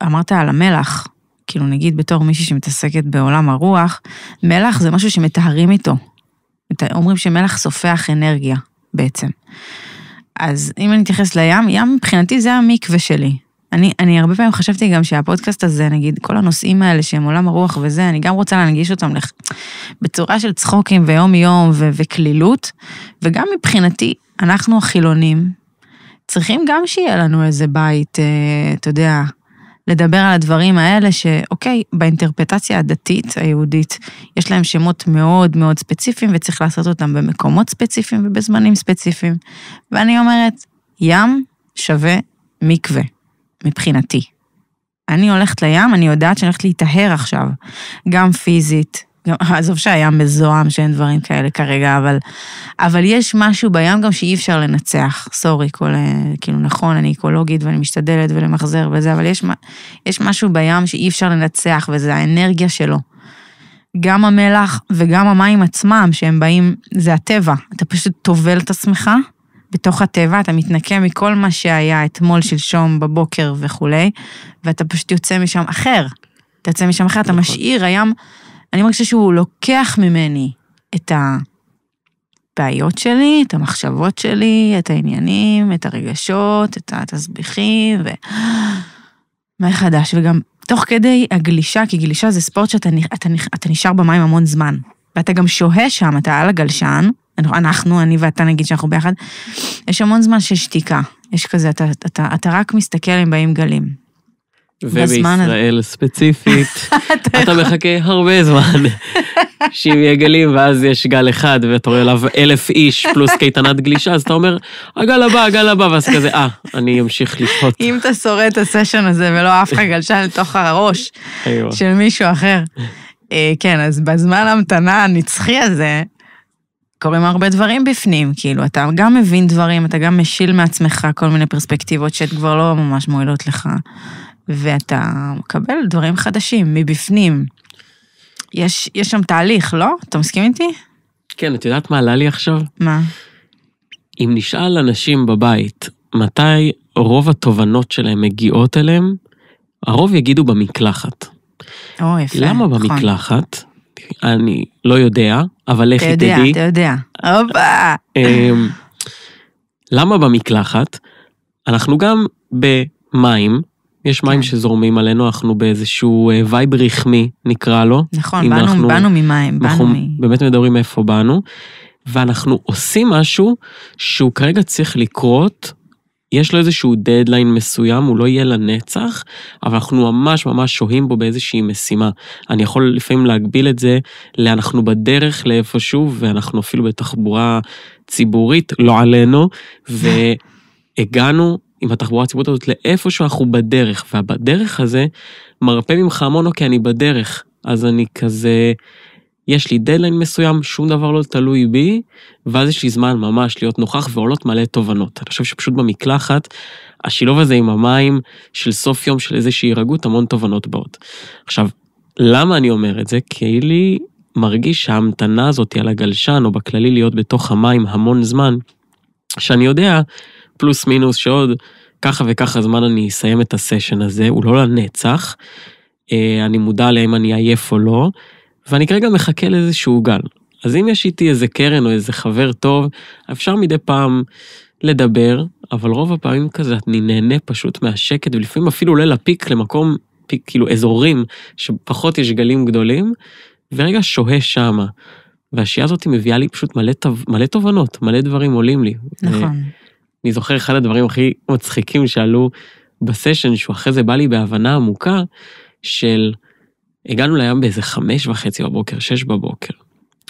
אמרת על המלח, כאילו נגיד בתור מישהי שמתעסקת בעולם הרוח, מלח זה משהו שמטהרים איתו. אומרים שמלח סופח אנרגיה בעצם. אז אם אני אתייחס לים, ים מבחינתי זה המקווה שלי. אני הרבה פעמים חשבתי גם שהפודקאסט הזה, נגיד, כל הנושאים האלה שהם עולם הרוח וזה, אני גם רוצה להנגיש אותם בצורה של צחוקים ויום יום וכלילות, וגם מבחינתי, אנחנו החילונים, צריכים גם שיהיה לנו איזה בית, אתה יודע, לדבר על הדברים האלה שאוקיי, באינטרפטציה הדתית היהודית, יש להם שמות מאוד מאוד ספציפיים, וצריך לעשות אותם במקומות ספציפיים ובזמנים ספציפיים. ואני אומרת, ים שווה מקווה, מבחינתי. אני הולכת לים, אני יודעת שאני הולכת להתאהר עכשיו, גם פיזית, עזוב שהים מזוהם שאין דברים כאלה כרגע, אבל יש משהו בים גם שאי אפשר לנצח, סורי, כאילו נכון, אני אקולוגית ואני משתדלת ולמחזר וזה, אבל יש משהו בים שאי אפשר לנצח, וזה האנרגיה שלו. גם המלח וגם המים עצמם שהם באים, זה הטבע, אתה פשוט תובל את עצמך, בתוך הטבע, אתה מתנקה מכל מה שהיה אתמול, שלשום, בבוקר וכולי, ואתה פשוט יוצא משם אחר, אתה יוצא משם אחר, אתה משאיר הים, אני מרגישה שהוא לוקח ממני את הבעיות שלי, את המחשבות שלי, את העניינים, את הרגשות, את התסביכים, מה חדש, וגם תוך כדי הגלישה, כי גלישה זה ספורט שאתה נשאר במים המון זמן, ואתה גם שוהה שם, אתה על הגלשן, אני ואתה נגיד שאנחנו ביחד, יש המון זמן של שתיקה, יש כזה, אתה רק מסתכל אם באים גלים. ובישראל ספציפית, אתה מחכה הרבה זמן, שאם יהיה גלים, ואז יש גל אחד, ואתה רואה עליו 1,000 איש, פלוס קייטנת גלישה, אז אתה אומר, הגל הבא, ואז כזה, אני אמשיך לשחות. אם אתה שורד את הסשן הזה, ולא אף אחד גלשן לתוך הראש, של מישהו אחר. כן, אז בזמן המתנה הנצחי הזה, קוראים הרבה דברים בפנים, כאילו, אתה גם מבין דברים, אתה גם משיל מעצמך כל מיני פרספקטיבות, שאת כבר לא ממש מועילות לך. ואתה מקבל דברים חדשים, מבפנים. יש שם תהליך, לא? אתה מסכים איתי? כן, את יודעת מה עלה לי עכשיו? מה? אם נשאל אנשים בבית, מתי רוב התובנות שלהם מגיעות אליהם, הרוב יגידו במקלחת. יפה. למה במקלחת? אני לא יודע, אבל לך תדעי. אתה יודע. אופה. למה במקלחת? אנחנו גם במים, יש מים שזורמים עלינו, אנחנו באיזשהו וייב רחמי, נקרא לו. נכון, באנו ממים. אנחנו באמת מדברים איפה באנו, ואנחנו עושים משהו שהוא כרגע צריך לקרות, יש לו איזשהו דדליין מסוים, הוא לא יהיה לנצח, אבל אנחנו ממש ממש שוהים בו באיזושהי משימה. אני יכול לפעמים להגביל את זה, אנחנו בדרך לאיפשהו, ואנחנו אפילו בתחבורה ציבורית, לא עלינו, והגענו עם התחבורה הציבורית הזאת לאיפשהו אנחנו בדרך, והבדרך הזה מרפא ממך המון, אוקיי, אני בדרך, אז אני כזה, יש לי דדליין מסוים, שום דבר לא תלוי בי, ואז יש לי זמן ממש להיות נוכח ועולות מלא תובנות. אני חושב שפשוט במקלחת, השילוב הזה עם המים של סוף יום של איזושהי רגות, המון תובנות באות. עכשיו, למה אני אומר את זה? כי לי מרגיש שההמתנה הזאת על הגלשן, או בכללי להיות בתוך המים המון זמן, שאני יודע, פלוס מינוס שעוד ככה וככה זמן אני אסיים את הסשן הזה, הוא לא לנצח, אני מודע עליהם אני עייף או לא, ואני כרגע מחכה לאיזשהו גל. אז אם יש איתי איזה קרן או איזה חבר טוב, אפשר מדי פעם לדבר, אבל רוב הפעמים כזה אני נהנה פשוט מהשקט, ולפעמים אפילו עולה לפיק למקום, כאילו אזורים שפחות יש גלים גדולים, ורגע שוהה שמה. והשיעה הזאת מביאה לי פשוט מלא תובנות, מלא דברים עולים לי. נכון. אני זוכר אחד הדברים הכי מצחיקים שעלו בסשן, שהוא אחרי זה בא לי בהבנה עמוקה, של הגענו לים באיזה 5:30 בבוקר, 6 בבוקר.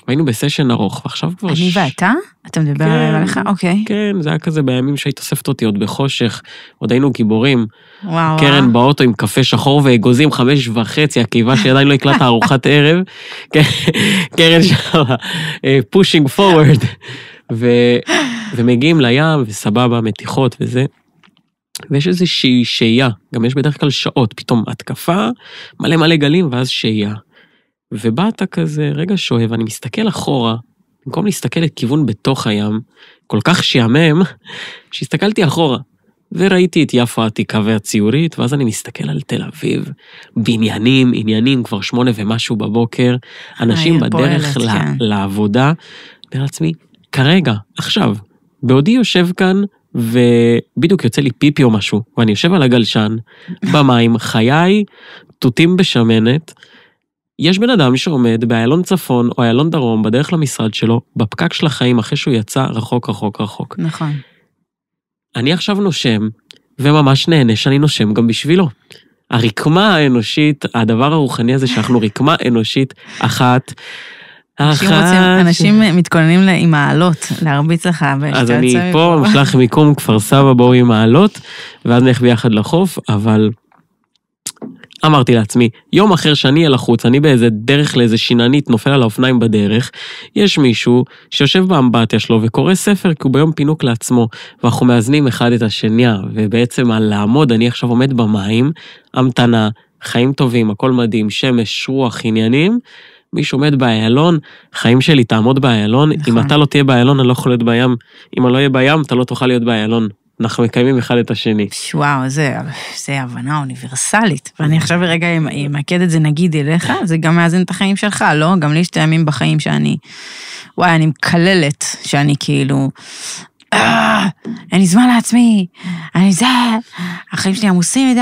והיינו בסשן ארוך, ועכשיו כבר... אני ואתה? אתה מדבר עליך? אוקיי. כן, זה היה כזה בימים שהיית אוספת אותי עוד בחושך, עוד היינו גיבורים. וואו. קרן באוטו עם קפה שחור ואגוזים 5:30, הקיבה שעדיין לא הקלטה ארוחת ערב. קרן שם, pushing forward. ומגיעים לים, וסבבה, מתיחות וזה. ויש איזושהי שהייה, גם יש בדרך כלל שעות, פתאום התקפה, מלא גלים, ואז שהייה. ובאת כזה, רגע שואב, אני מסתכל אחורה, במקום להסתכל לכיוון בתוך הים, כל כך שיאמם, שהסתכלתי אחורה. וראיתי את יפו העתיקה והציורית, ואז אני מסתכל על תל אביב, בעניינים, עניינים, כבר 8 ומשהו בבוקר, אנשים בדרך לעבודה, אומר לעצמי, כרגע, עכשיו, בעודי יושב כאן, ובדיוק יוצא לי פיפי או משהו, ואני יושב על הגלשן, במים, חיי, תותים בשמנת, יש בן אדם שעומד באיילון צפון או איילון דרום, בדרך למשרד שלו, בפקק של החיים, אחרי שהוא יצא רחוק, רחוק, רחוק. נכון. אני עכשיו נושם, וממש נהנה שאני נושם גם בשבילו. הרקמה האנושית, הדבר הרוחני הזה שאנחנו רקמה אנושית אחת, אנשים מתכוננים עם העלות, להרביץ לך. אז אני פה משלח מיקום כפר סבא, בואו עם העלות, ואז נלך ביחד לחוף, אבל אמרתי לעצמי, יום אחר שאני אהיה לחוץ, אני באיזה דרך לאיזה שיננית נופל על האופניים בדרך, יש מישהו שיושב באמבטיה שלו וקורא ספר, כי הוא ביום פינוק לעצמו, ואנחנו מאזנים אחד את השנייה, ובעצם על לעמוד, אני עכשיו עומד במים, המתנה, חיים טובים, הכל מדהים, שמש, רוח, עניינים, מישהו עומד באיילון, חיים שלי תעמוד באיילון, נכון. אם אתה לא תהיה באיילון, אני לא יכול להיות בים, אם אני לא אהיה בים, אתה לא תוכל להיות באיילון. אנחנו מקיימים אחד את השני. וואו, זה הבנה אוניברסלית. ואני עכשיו ברגע אמקד את זה נגיד אליך, זה גם מאזן את החיים שלך, לא? גם לי יש טעמים בחיים שאני, וואי, אני מקללת, שאני כאילו, אין לי זמן לעצמי, החיים שלי עמוסים מדי,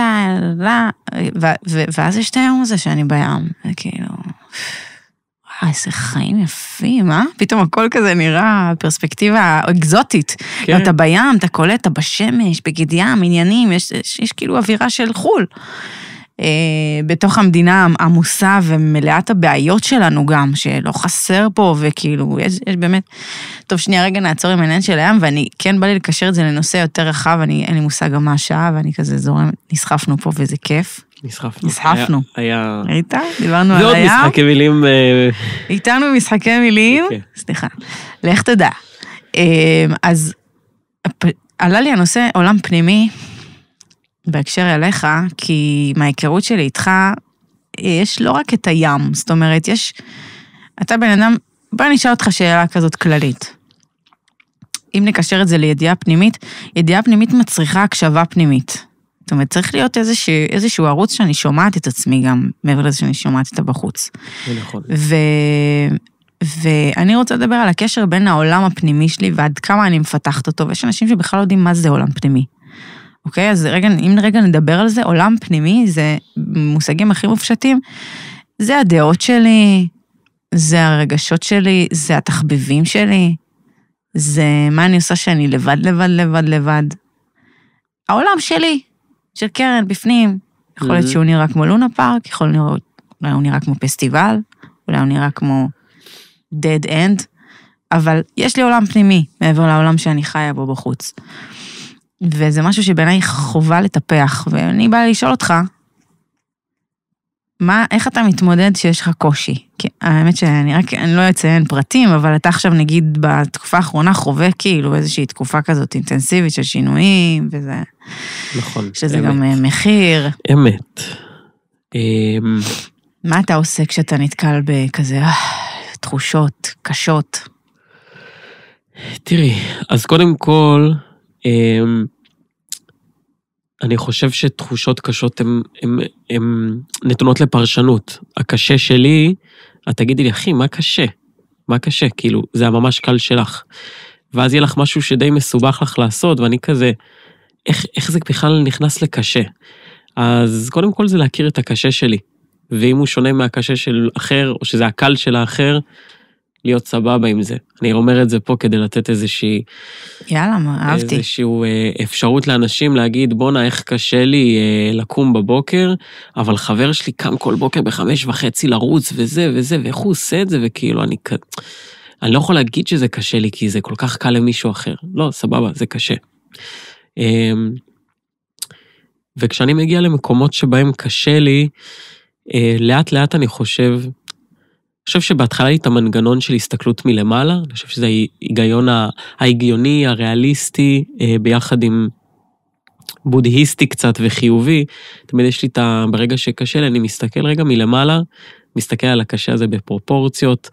ואז יש את היום הזה שאני בים, וכאילו, איזה חיים יפים, פתאום הכל כזה נראה פרספקטיבה אקזוטית. כן. אתה בים, אתה קולט, אתה בשמש, בגד ים, עניינים, יש כאילו אווירה של חול. בתוך המדינה עמוסה ומלאת הבעיות שלנו גם, שלא חסר פה, וכאילו, יש באמת... טוב, שנייה רגע נעצור עם העניין של הים, ואני כן בא לי לקשר את זה לנושא יותר רחב, אין לי מושג גם מה השעה, ואני כזה זורם, נסחפנו פה וזה כיף. נסחפנו. היה... ראית? דיברנו על הים. ועוד משחקי מילים... איתנו משחקי מילים. סליחה. לך תדע. אז עלה לי הנושא עולם פנימי, בהקשר אליך, כי מההיכרות שלי איתך, יש לא רק את הים, זאת אומרת, יש... אתה בן אדם... בוא נשאל אותך שאלה כזאת כללית. אם נקשר את זה לידיעה פנימית, ידיעה פנימית מצריכה הקשבה פנימית. זאת אומרת, צריך להיות איזשהו ערוץ שאני שומעת את עצמי גם, מעבר לזה שאני שומעת את הבחוץ. נכון. ואני רוצה לדבר על הקשר בין העולם הפנימי שלי, ועד כמה אני מפתחת אותו, ויש אנשים שבכלל לא יודעים מה זה עולם פנימי. אוקיי? אז אם רגע נדבר על זה, עולם פנימי, זה מושגים הכי מופשטים, זה הדעות שלי, זה הרגשות שלי, זה התחביבים שלי, זה מה אני עושה שאני לבד, לבד, לבד, לבד. העולם שלי, של קרן, בפנים, יכול להיות שהוא נראה כמו לונה פארק, יכול להיות, אולי הוא נראה כמו פסטיבל, אולי הוא נראה כמו dead end, אבל יש לי עולם פנימי, מעבר לעולם שאני חיה בו בחוץ. וזה משהו שבעיניי חובה לטפח, ואני באה לשאול אותך, איך אתה מתמודד שיש לך קושי? כי האמת אני לא אציין פרטים, אבל אתה עכשיו נגיד בתקופה האחרונה חווה כאילו איזושהי תקופה כזאת אינטנסיבית של שינויים, וזה... נכון. שזה גם מחיר. אמת. מה אתה עושה כשאתה נתקל בכזה תחושות קשות? תראי, אז קודם כל, אני חושב שתחושות קשות הן נתונות לפרשנות. הקשה שלי, את תגידי לי, אחי, מה קשה? מה קשה? כאילו, זה הממש קל שלך. ואז יהיה לך משהו שדי מסובך לך לעשות, ואני כזה, איך זה בכלל נכנס לקשה? אז קודם כל זה להכיר את הקשה שלי. ואם הוא שונה מהקשה של אחר, או שזה הקל של האחר, להיות סבבה עם זה. אני אומר את זה פה כדי לתת איזושהי... יאללה, אהבתי. איזושהי אפשרות לאנשים להגיד, בונה, איך קשה לי לקום בבוקר, אבל חבר שלי קם כל בוקר ב5:30 לרוץ וזה וזה, ואיך הוא עושה את זה, וכאילו אני לא יכול להגיד שזה קשה לי, כי זה כל כך קל למישהו אחר. לא, סבבה, זה קשה. וכשאני מגיע למקומות שבהם קשה לי, לאט לאט אני חושב שבהתחלה היא את המנגנון של הסתכלות מלמעלה, אני חושב שזה ההיגיוני, הריאליסטי, ביחד עם בודהיסטי קצת וחיובי, תמיד יש לי ברגע שקשה לי, אני מסתכל רגע מלמעלה, מסתכל על הקשה הזה בפרופורציות,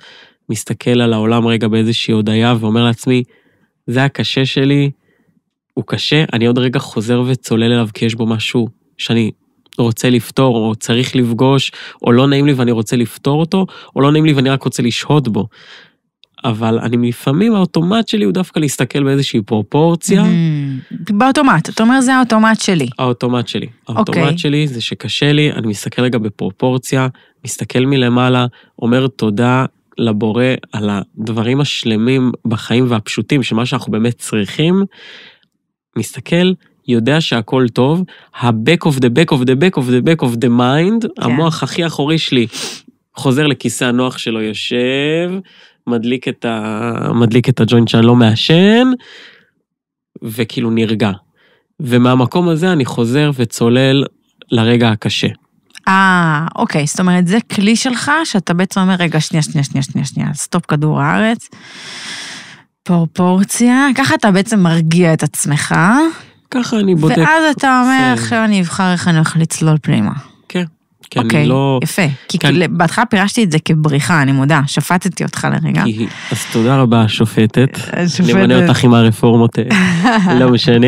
מסתכל על העולם רגע באיזושהי הודעה, ואומר לעצמי, זה הקשה שלי, הוא קשה, אני עוד רגע חוזר וצולל אליו, כי יש בו משהו שאני רוצה לפתור, או צריך לפגוש, או לא נעים לי ואני רוצה לפתור אותו, או לא נעים לי ואני רק רוצה לשהות בו. אבל אני לפעמים, האוטומט שלי הוא דווקא להסתכל באיזושהי פרופורציה. באוטומט, אתה אומר זה האוטומט שלי. האוטומט שלי. האוטומט שלי זה שקשה לי, אני מסתכל רגע בפרופורציה, מסתכל מלמעלה, אומר תודה לבורא על הדברים השלמים בחיים והפשוטים, שמה שאנחנו באמת צריכים, מסתכל, יודע שהכל טוב, ה-back of the back of the back of the back of the mind, המוח הכי אחורי שלי, חוזר לכיסא הנוח שלו, יושב, מדליק את הג'וינט שאני לא מעשן, וכאילו נרגע. ומהמקום הזה אני חוזר וצולל לרגע הקשה. אוקיי, זאת אומרת, זה כלי שלך, שאתה בעצם אומר, רגע, שנייה, סטופ כדור הארץ, פרופורציה, ככה אתה בעצם מרגיע את עצמך, ככה אני בודק. ואז אתה אומר, עכשיו אני אבחר איך אני הולך לצלול פנימה. כן. אוקיי, יפה. כי בהתחלה פירשתי את זה כבריחה, אני מודה, שפטתי אותך לרגע. אז תודה רבה, שופטת. נמנה אותך עם הרפורמות, לא משנה.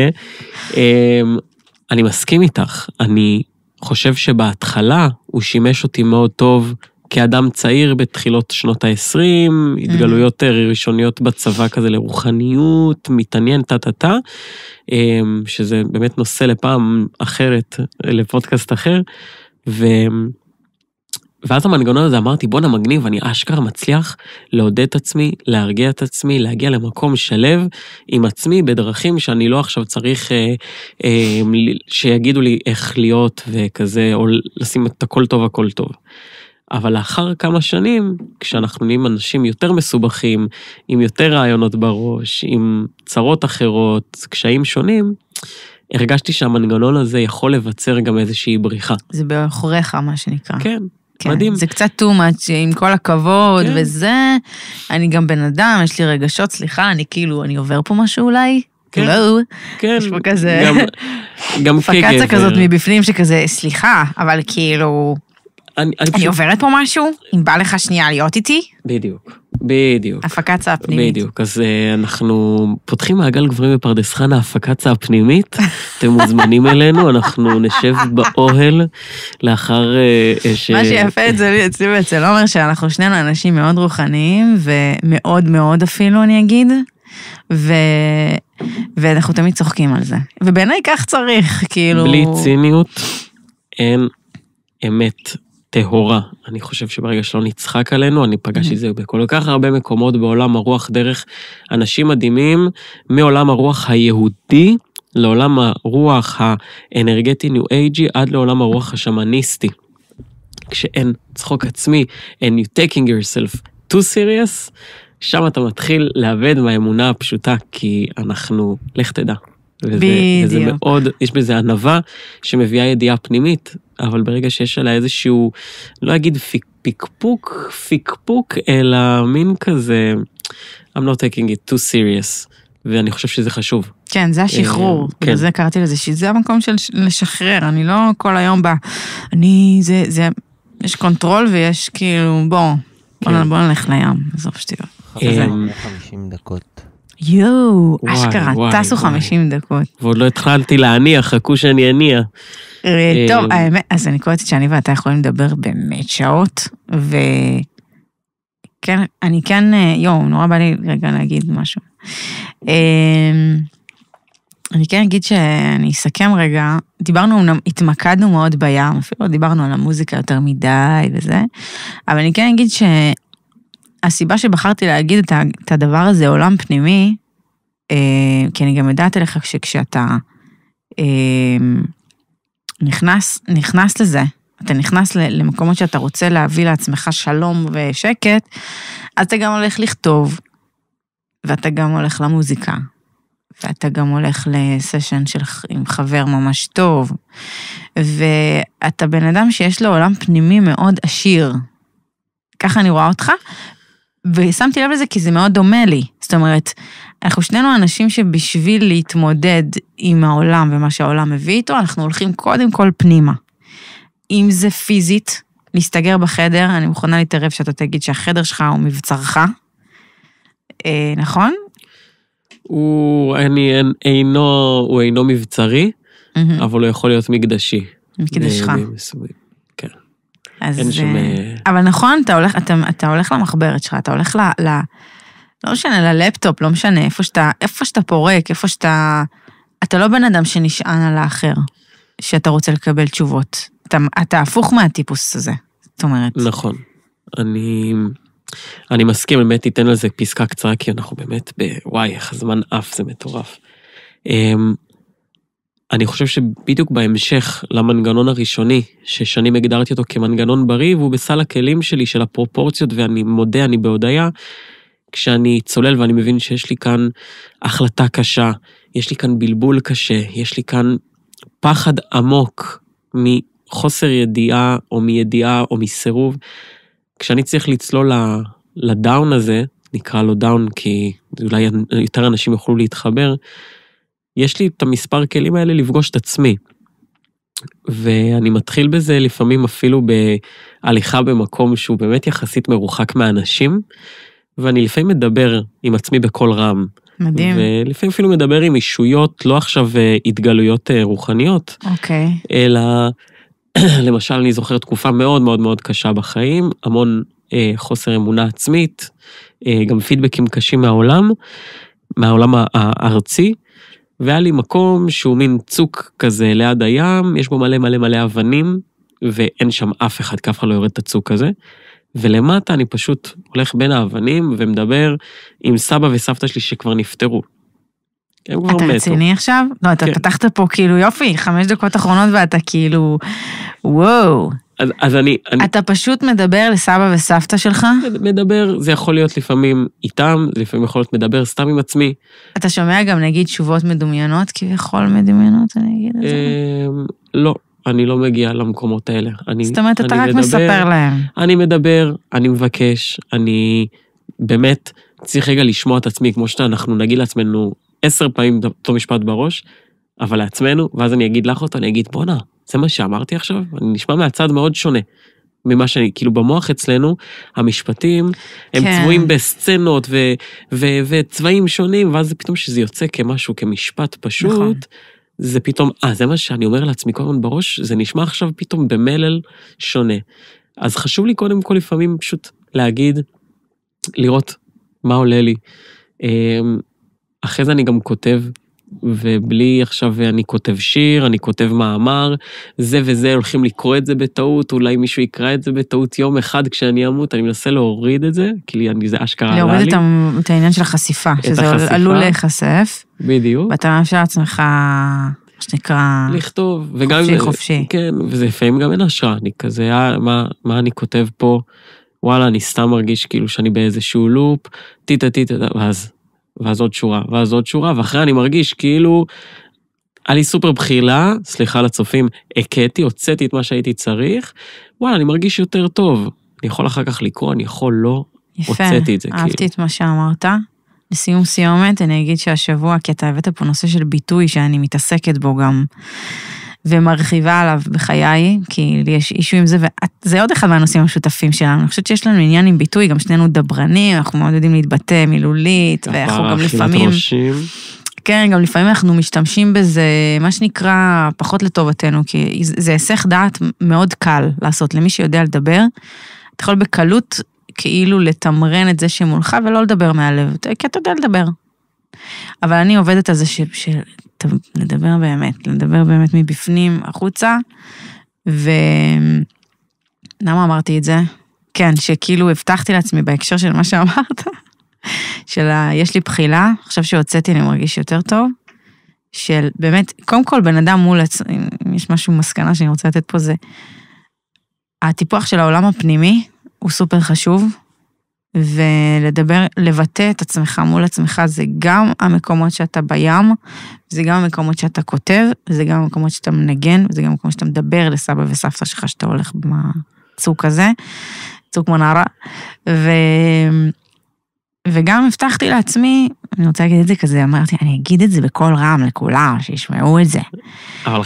אני מסכים איתך, אני חושב שבהתחלה הוא שימש אותי מאוד טוב כאדם צעיר בתחילות שנות ה-20, התגלויות ראשוניות בצבא כזה לרוחניות, מתעניין טה, שזה באמת נושא לפעם אחרת, לפודקאסט אחר, ואז המנגנון הזה אמרתי, בוא נמגניב, אני אשכרה מצליח לעודד את עצמי, להרגיע את עצמי, להגיע למקום שלב עם עצמי בדרכים שאני לא עכשיו צריך שיגידו לי איך להיות וכזה, או לשים את הכל טוב. אבל לאחר כמה שנים, כשאנחנו נהיים אנשים יותר מסובכים, עם יותר רעיונות בראש, עם צרות אחרות, קשיים שונים, הרגשתי שהמנגנון הזה יכול לבצר גם איזושהי בריחה. זה באחוריך, מה שנקרא. כן, מדהים. זה קצת too much, עם כל הכבוד וזה, אני גם בן אדם, יש לי רגשות, סליחה, אני עובר פה משהו אולי? כן. יש פה כזה, גם פקצה כזאת מבפנים שכזה, סליחה, אבל כאילו, אני עוברת פה משהו? אם בא לך שנייה להיות איתי? בדיוק. הפקצה הפנימית. בדיוק, אז אנחנו פותחים מעגל גברים בפרדס חנה, הפקצה הפנימית, אתם מוזמנים אלינו, אנחנו נשב באוהל לאחר מה שיפה אצלי ואצל עומר, שאנחנו שנינו אנשים מאוד רוחניים, ומאוד מאוד אפילו אני אגיד, ואנחנו תמיד צוחקים על זה. ובעיניי כך צריך, כאילו... בלי ציניות, אין אמת טהורה. אני חושב שברגע שלא נצחק עלינו, אני פגש את זה בכל כך הרבה מקומות בעולם הרוח, דרך אנשים מדהימים, מעולם הרוח היהודי, לעולם הרוח האנרגטי ניו אייג'י, עד לעולם הרוח השמניסטי. כשאין צחוק עצמי, and you taking yourself too serious, שם אתה מתחיל לאבד מהאמונה הפשוטה, כי אנחנו, לך תדע. וזה מאוד, יש בזה ענווה שמביאה ידיעה פנימית, אבל ברגע שיש עליה איזשהו, לא אגיד פיקפוק, אלא מין כזה, I'm not taking it too serious, ואני חושב שזה חשוב. כן, זה השחרור, בגלל זה קראתי לזה, שזה המקום של לשחרר, אני לא כל היום בא, יש קונטרול ויש כאילו, בוא נלך לים, זו פשטיות. 50 דקות. יואו, אשכרה, טסו 50 דקות. ועוד לא התחלתי להניח, חכו שאני אניע. טוב, האמת, אז אני קוראת שאני ואתה יכולים לדבר באמת שעות, וכן, אני כן, נורא בא לי רגע להגיד משהו. אני כן אגיד שאני אסכם רגע, התמקדנו מאוד בים, אפילו דיברנו על המוזיקה יותר מדי וזה, אבל אני כן אגיד הסיבה שבחרתי להגיד את הדבר הזה, עולם פנימי, כי אני גם יודעת עליך שכשאתה נכנס לזה, אתה נכנס למקומות שאתה רוצה להביא לעצמך שלום ושקט, אז אתה גם הולך לכתוב, ואתה גם הולך למוזיקה, ואתה גם הולך לסשן עם חבר ממש טוב, ואתה בן אדם שיש לו עולם פנימי מאוד עשיר, ככה אני רואה אותך, ושמתי לב לזה כי זה מאוד דומה לי. זאת אומרת, אנחנו שנינו אנשים שבשביל להתמודד עם העולם ומה שהעולם מביא איתו, אנחנו הולכים קודם כל פנימה. אם זה פיזית, להסתגר בחדר, אני מוכנה להתערב שאתה תגיד שהחדר שלך הוא מבצרך, נכון? הוא אינו מבצרי, אבל הוא יכול להיות מקדשי. מקדשך. כן. אין שום... אבל נכון, אתה הולך למחברת שלך, אתה הולך לא משנה, ללפטופ, לא משנה, איפה שאתה פורק, איפה שאתה... אתה לא בן אדם שנשען על האחר, שאתה רוצה לקבל תשובות. אתה הפוך מהטיפוס הזה, זאת אומרת. נכון. אני מסכים, באמת תיתן לזה פסקה קצרה, כי אנחנו באמת וואי, איך הזמן אף, זה מטורף. אני חושב שבדיוק בהמשך למנגנון הראשוני, ששנים הגדרתי אותו כמנגנון בריא, והוא בסל הכלים שלי של הפרופורציות, ואני מודה, אני בהודעה, כשאני צולל ואני מבין שיש לי כאן החלטה קשה, יש לי כאן בלבול קשה, יש לי כאן פחד עמוק מחוסר ידיעה או מידיעה או מסירוב, כשאני צריך לצלול לדאון הזה, נקרא לו דאון כי אולי יותר אנשים יוכלו להתחבר, יש לי את המספר כלים האלה לפגוש את עצמי, ואני מתחיל בזה לפעמים אפילו בהליכה במקום שהוא באמת יחסית מרוחק מהאנשים, ואני לפעמים מדבר עם עצמי בכל רם. מדהים. ולפעמים אפילו מדבר עם אישויות, לא עכשיו התגלויות רוחניות, אוקיי. אלא למשל אני זוכר תקופה מאוד מאוד מאוד קשה בחיים, המון חוסר אמונה עצמית, גם פידבקים קשים מהעולם הארצי, והיה לי מקום שהוא מין צוק כזה ליד הים, יש בו מלא מלא מלא אבנים, ואין שם אף אחד, כי אף אחד לא יורד את הצוק הזה, ולמטה אני פשוט הולך בין האבנים, ומדבר עם סבא וסבתא שלי שכבר נפטרו. הם כבר מתו. אתה רציני עכשיו? לא, אתה פתחת פה כאילו יופי, 5 דקות אחרונות, ואתה כאילו, וואו. אז אני... אתה פשוט מדבר לסבא וסבתא שלך? מדבר, זה יכול להיות לפעמים איתם, זה לפעמים יכול להיות מדבר סתם עם עצמי. אתה שומע גם נגיד תשובות מדומיינות, כביכול מדומיינות, אני אגיד את זה? לא, אני לא מגיע למקומות האלה. זאת אומרת, אתה רק מספר להם. אני מדבר, אני מבקש, אני באמת צריך רגע לשמוע את עצמי, כמו שאנחנו נגיד לעצמנו 10 פעמים אותו משפט בראש, אבל לעצמנו, ואז אני אגיד לך אותו, אני אגיד, בונה, זה מה שאמרתי עכשיו, אני נשמע מהצד מאוד שונה, ממה שאני, כאילו במוח אצלנו, המשפטים, הם צבועים בסצנות וצבעים שונים, ואז זה פתאום שזה יוצא כמשהו, כמשפט פשוט, זה פתאום, זה מה שאני אומר לעצמי כל הזמן בראש, זה נשמע עכשיו פתאום במלל שונה. אז חשוב לי קודם כל לפעמים פשוט להגיד, לראות מה עולה לי. אחרי זה אני גם כותב, ובלי עכשיו אני כותב שיר, אני כותב מאמר, זה וזה, הולכים לקרוא את זה בטעות, אולי מישהו יקרא את זה בטעות יום אחד כשאני אמות, אני מנסה להוריד את זה, כי זה אשכרה עלה לי. להוריד את העניין של החשיפה, שזה עלול להיחשף. בדיוק. ואתה מאפשר לעצמך, מה שנקרא... לכתוב. חופשי. כן, וזה לפעמים גם אין השראה, אני כזה, מה אני כותב פה, וואלה, אני סתם מרגיש כאילו שאני באיזשהו לופ, טיטה, ואז עוד שורה, ואז עוד שורה, ואחרי אני מרגיש כאילו, היה לי סופר בחילה, סליחה לצופים, הקטי, הוצאתי את מה שהייתי צריך, וואלה, אני מרגיש יותר טוב, אני יכול אחר כך לקרוא, אני יכול לא, הוצאתי את זה. יפה, אהבתי את מה שאמרת. לסיום סיומת, אני אגיד שהשבוע, כי אתה הבאת פה נושא של ביטוי, שאני מתעסקת בו גם, ומרחיבה עליו בחיי, כי יש אישו עם זה, וזה עוד אחד מהנושאים המשותפים שלנו. אני חושבת שיש לנו עניין עם ביטוי, גם שנינו דברנים, אנחנו מאוד יודעים להתבטא מילולית, ואנחנו גם לפעמים... כן, גם לפעמים אנחנו משתמשים בזה, מה שנקרא, פחות לטובתנו, כי זה היסח דעת מאוד קל לעשות, למי שיודע לדבר, אתה יכול בקלות כאילו לתמרן את זה שמולך, ולא לדבר מהלב, כי אתה יודע לדבר. אבל אני עובדת על זה לדבר באמת מבפנים החוצה, ולמה אמרתי את זה? כן, שכאילו הבטחתי לעצמי בהקשר של מה שאמרת, יש לי בחילה, עכשיו שהוצאתי אני מרגיש יותר טוב, של באמת, קודם כל בן אדם מול, אם יש משהו מסקנה שאני רוצה לתת פה זה, הטיפוח של העולם הפנימי הוא סופר חשוב, ולדבר, לבטא את עצמך מול עצמך, זה גם המקומות שאתה בים, זה גם המקומות שאתה כותב, זה גם המקומות שאתה מנגן, וזה גם המקומות שאתה מדבר לסבא וסבתא שלך, שאתה הולך בצוק הזה, צוק מנרה, וגם הבטחתי לעצמי, אני רוצה להגיד את זה כזה, אמרתי, אני אגיד את זה בכל רם לכולם, שישמעו את זה. אבל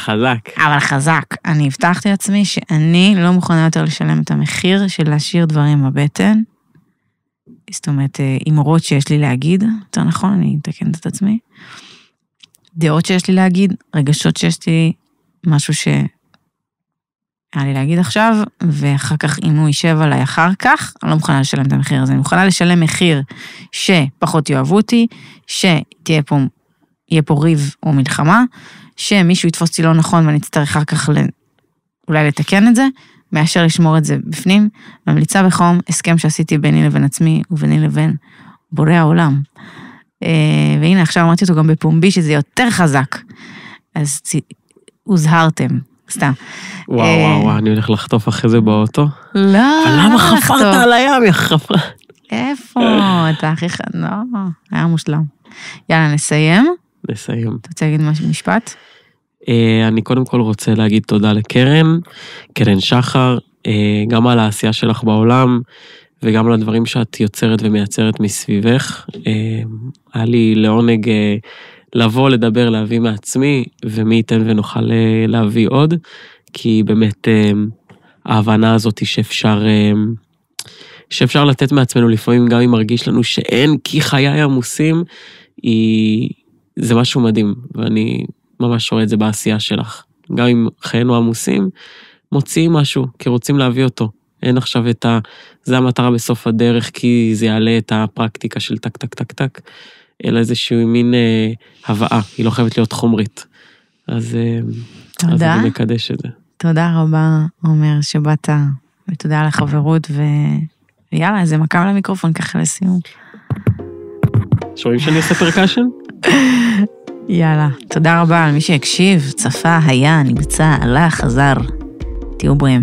חזק. אני הבטחתי לעצמי שאני לא מוכנה יותר לשלם את המחיר של להשאיר דברים בבטן, זאת אומרת, אמרות שיש לי להגיד, יותר נכון, אני אתקן את עצמי, דעות שיש לי להגיד, רגשות שיש לי, משהו שהיה לי להגיד עכשיו, ואחר כך אם הוא יישב עליי אחר כך, אני לא מוכנה לשלם את המחיר הזה, אני מוכנה לשלם מחיר שפחות יאהבו אותי, שיהיה פה ריב או מלחמה, שמישהו יתפוס אותי לא נכון ואני אצטרך אחר כך אולי לתקן את זה, מאשר לשמור את זה בפנים, ממליצה בחום, הסכם שעשיתי ביני לבין עצמי וביני לבין בורא העולם. והנה עכשיו אמרתי אותו גם בפומבי שזה יותר חזק, אז הוזהרתם, סתם. וואו, אני הולך לחטוף אחרי זה באוטו. לא, אבל למה חפרת על הים, יא חפרה? איפה? אתה הכי לא, היה מושלם. יאללה, נסיים. אתה רוצה להגיד משפט? אני קודם כל רוצה להגיד תודה לקרן שחר, גם על העשייה שלך בעולם, וגם על הדברים שאת יוצרת ומייצרת מסביבך. היה לי לעונג לבוא, לדבר, להביא מעצמי, ומי ייתן ונוכל להביא עוד, כי באמת ההבנה הזאת היא שאפשר לתת מעצמנו לפעמים, גם אם מרגיש לנו שאין, כי חיי עמוסים, זה משהו מדהים, ואני ממש רואה את זה בעשייה שלך. גם אם חיינו עמוסים, מוציאים משהו, כי רוצים להביא אותו. אין עכשיו זה המטרה בסוף הדרך, כי זה יעלה את הפרקטיקה של טק, טק, טק, טק, אלא איזשהו מין הבאה, היא לא חייבת להיות חומרית. אז אני מקדש את זה. תודה רבה, עומר, שבאת, ותודה על החברות, ויאללה, איזה מקם למיקרופון ככה לסיום. שומעים שאני עושה פרקשן? יאללה, תודה רבה על מי שהקשיב, צפה, היה, נמצא, עלה, חזר. תהיו בריאים.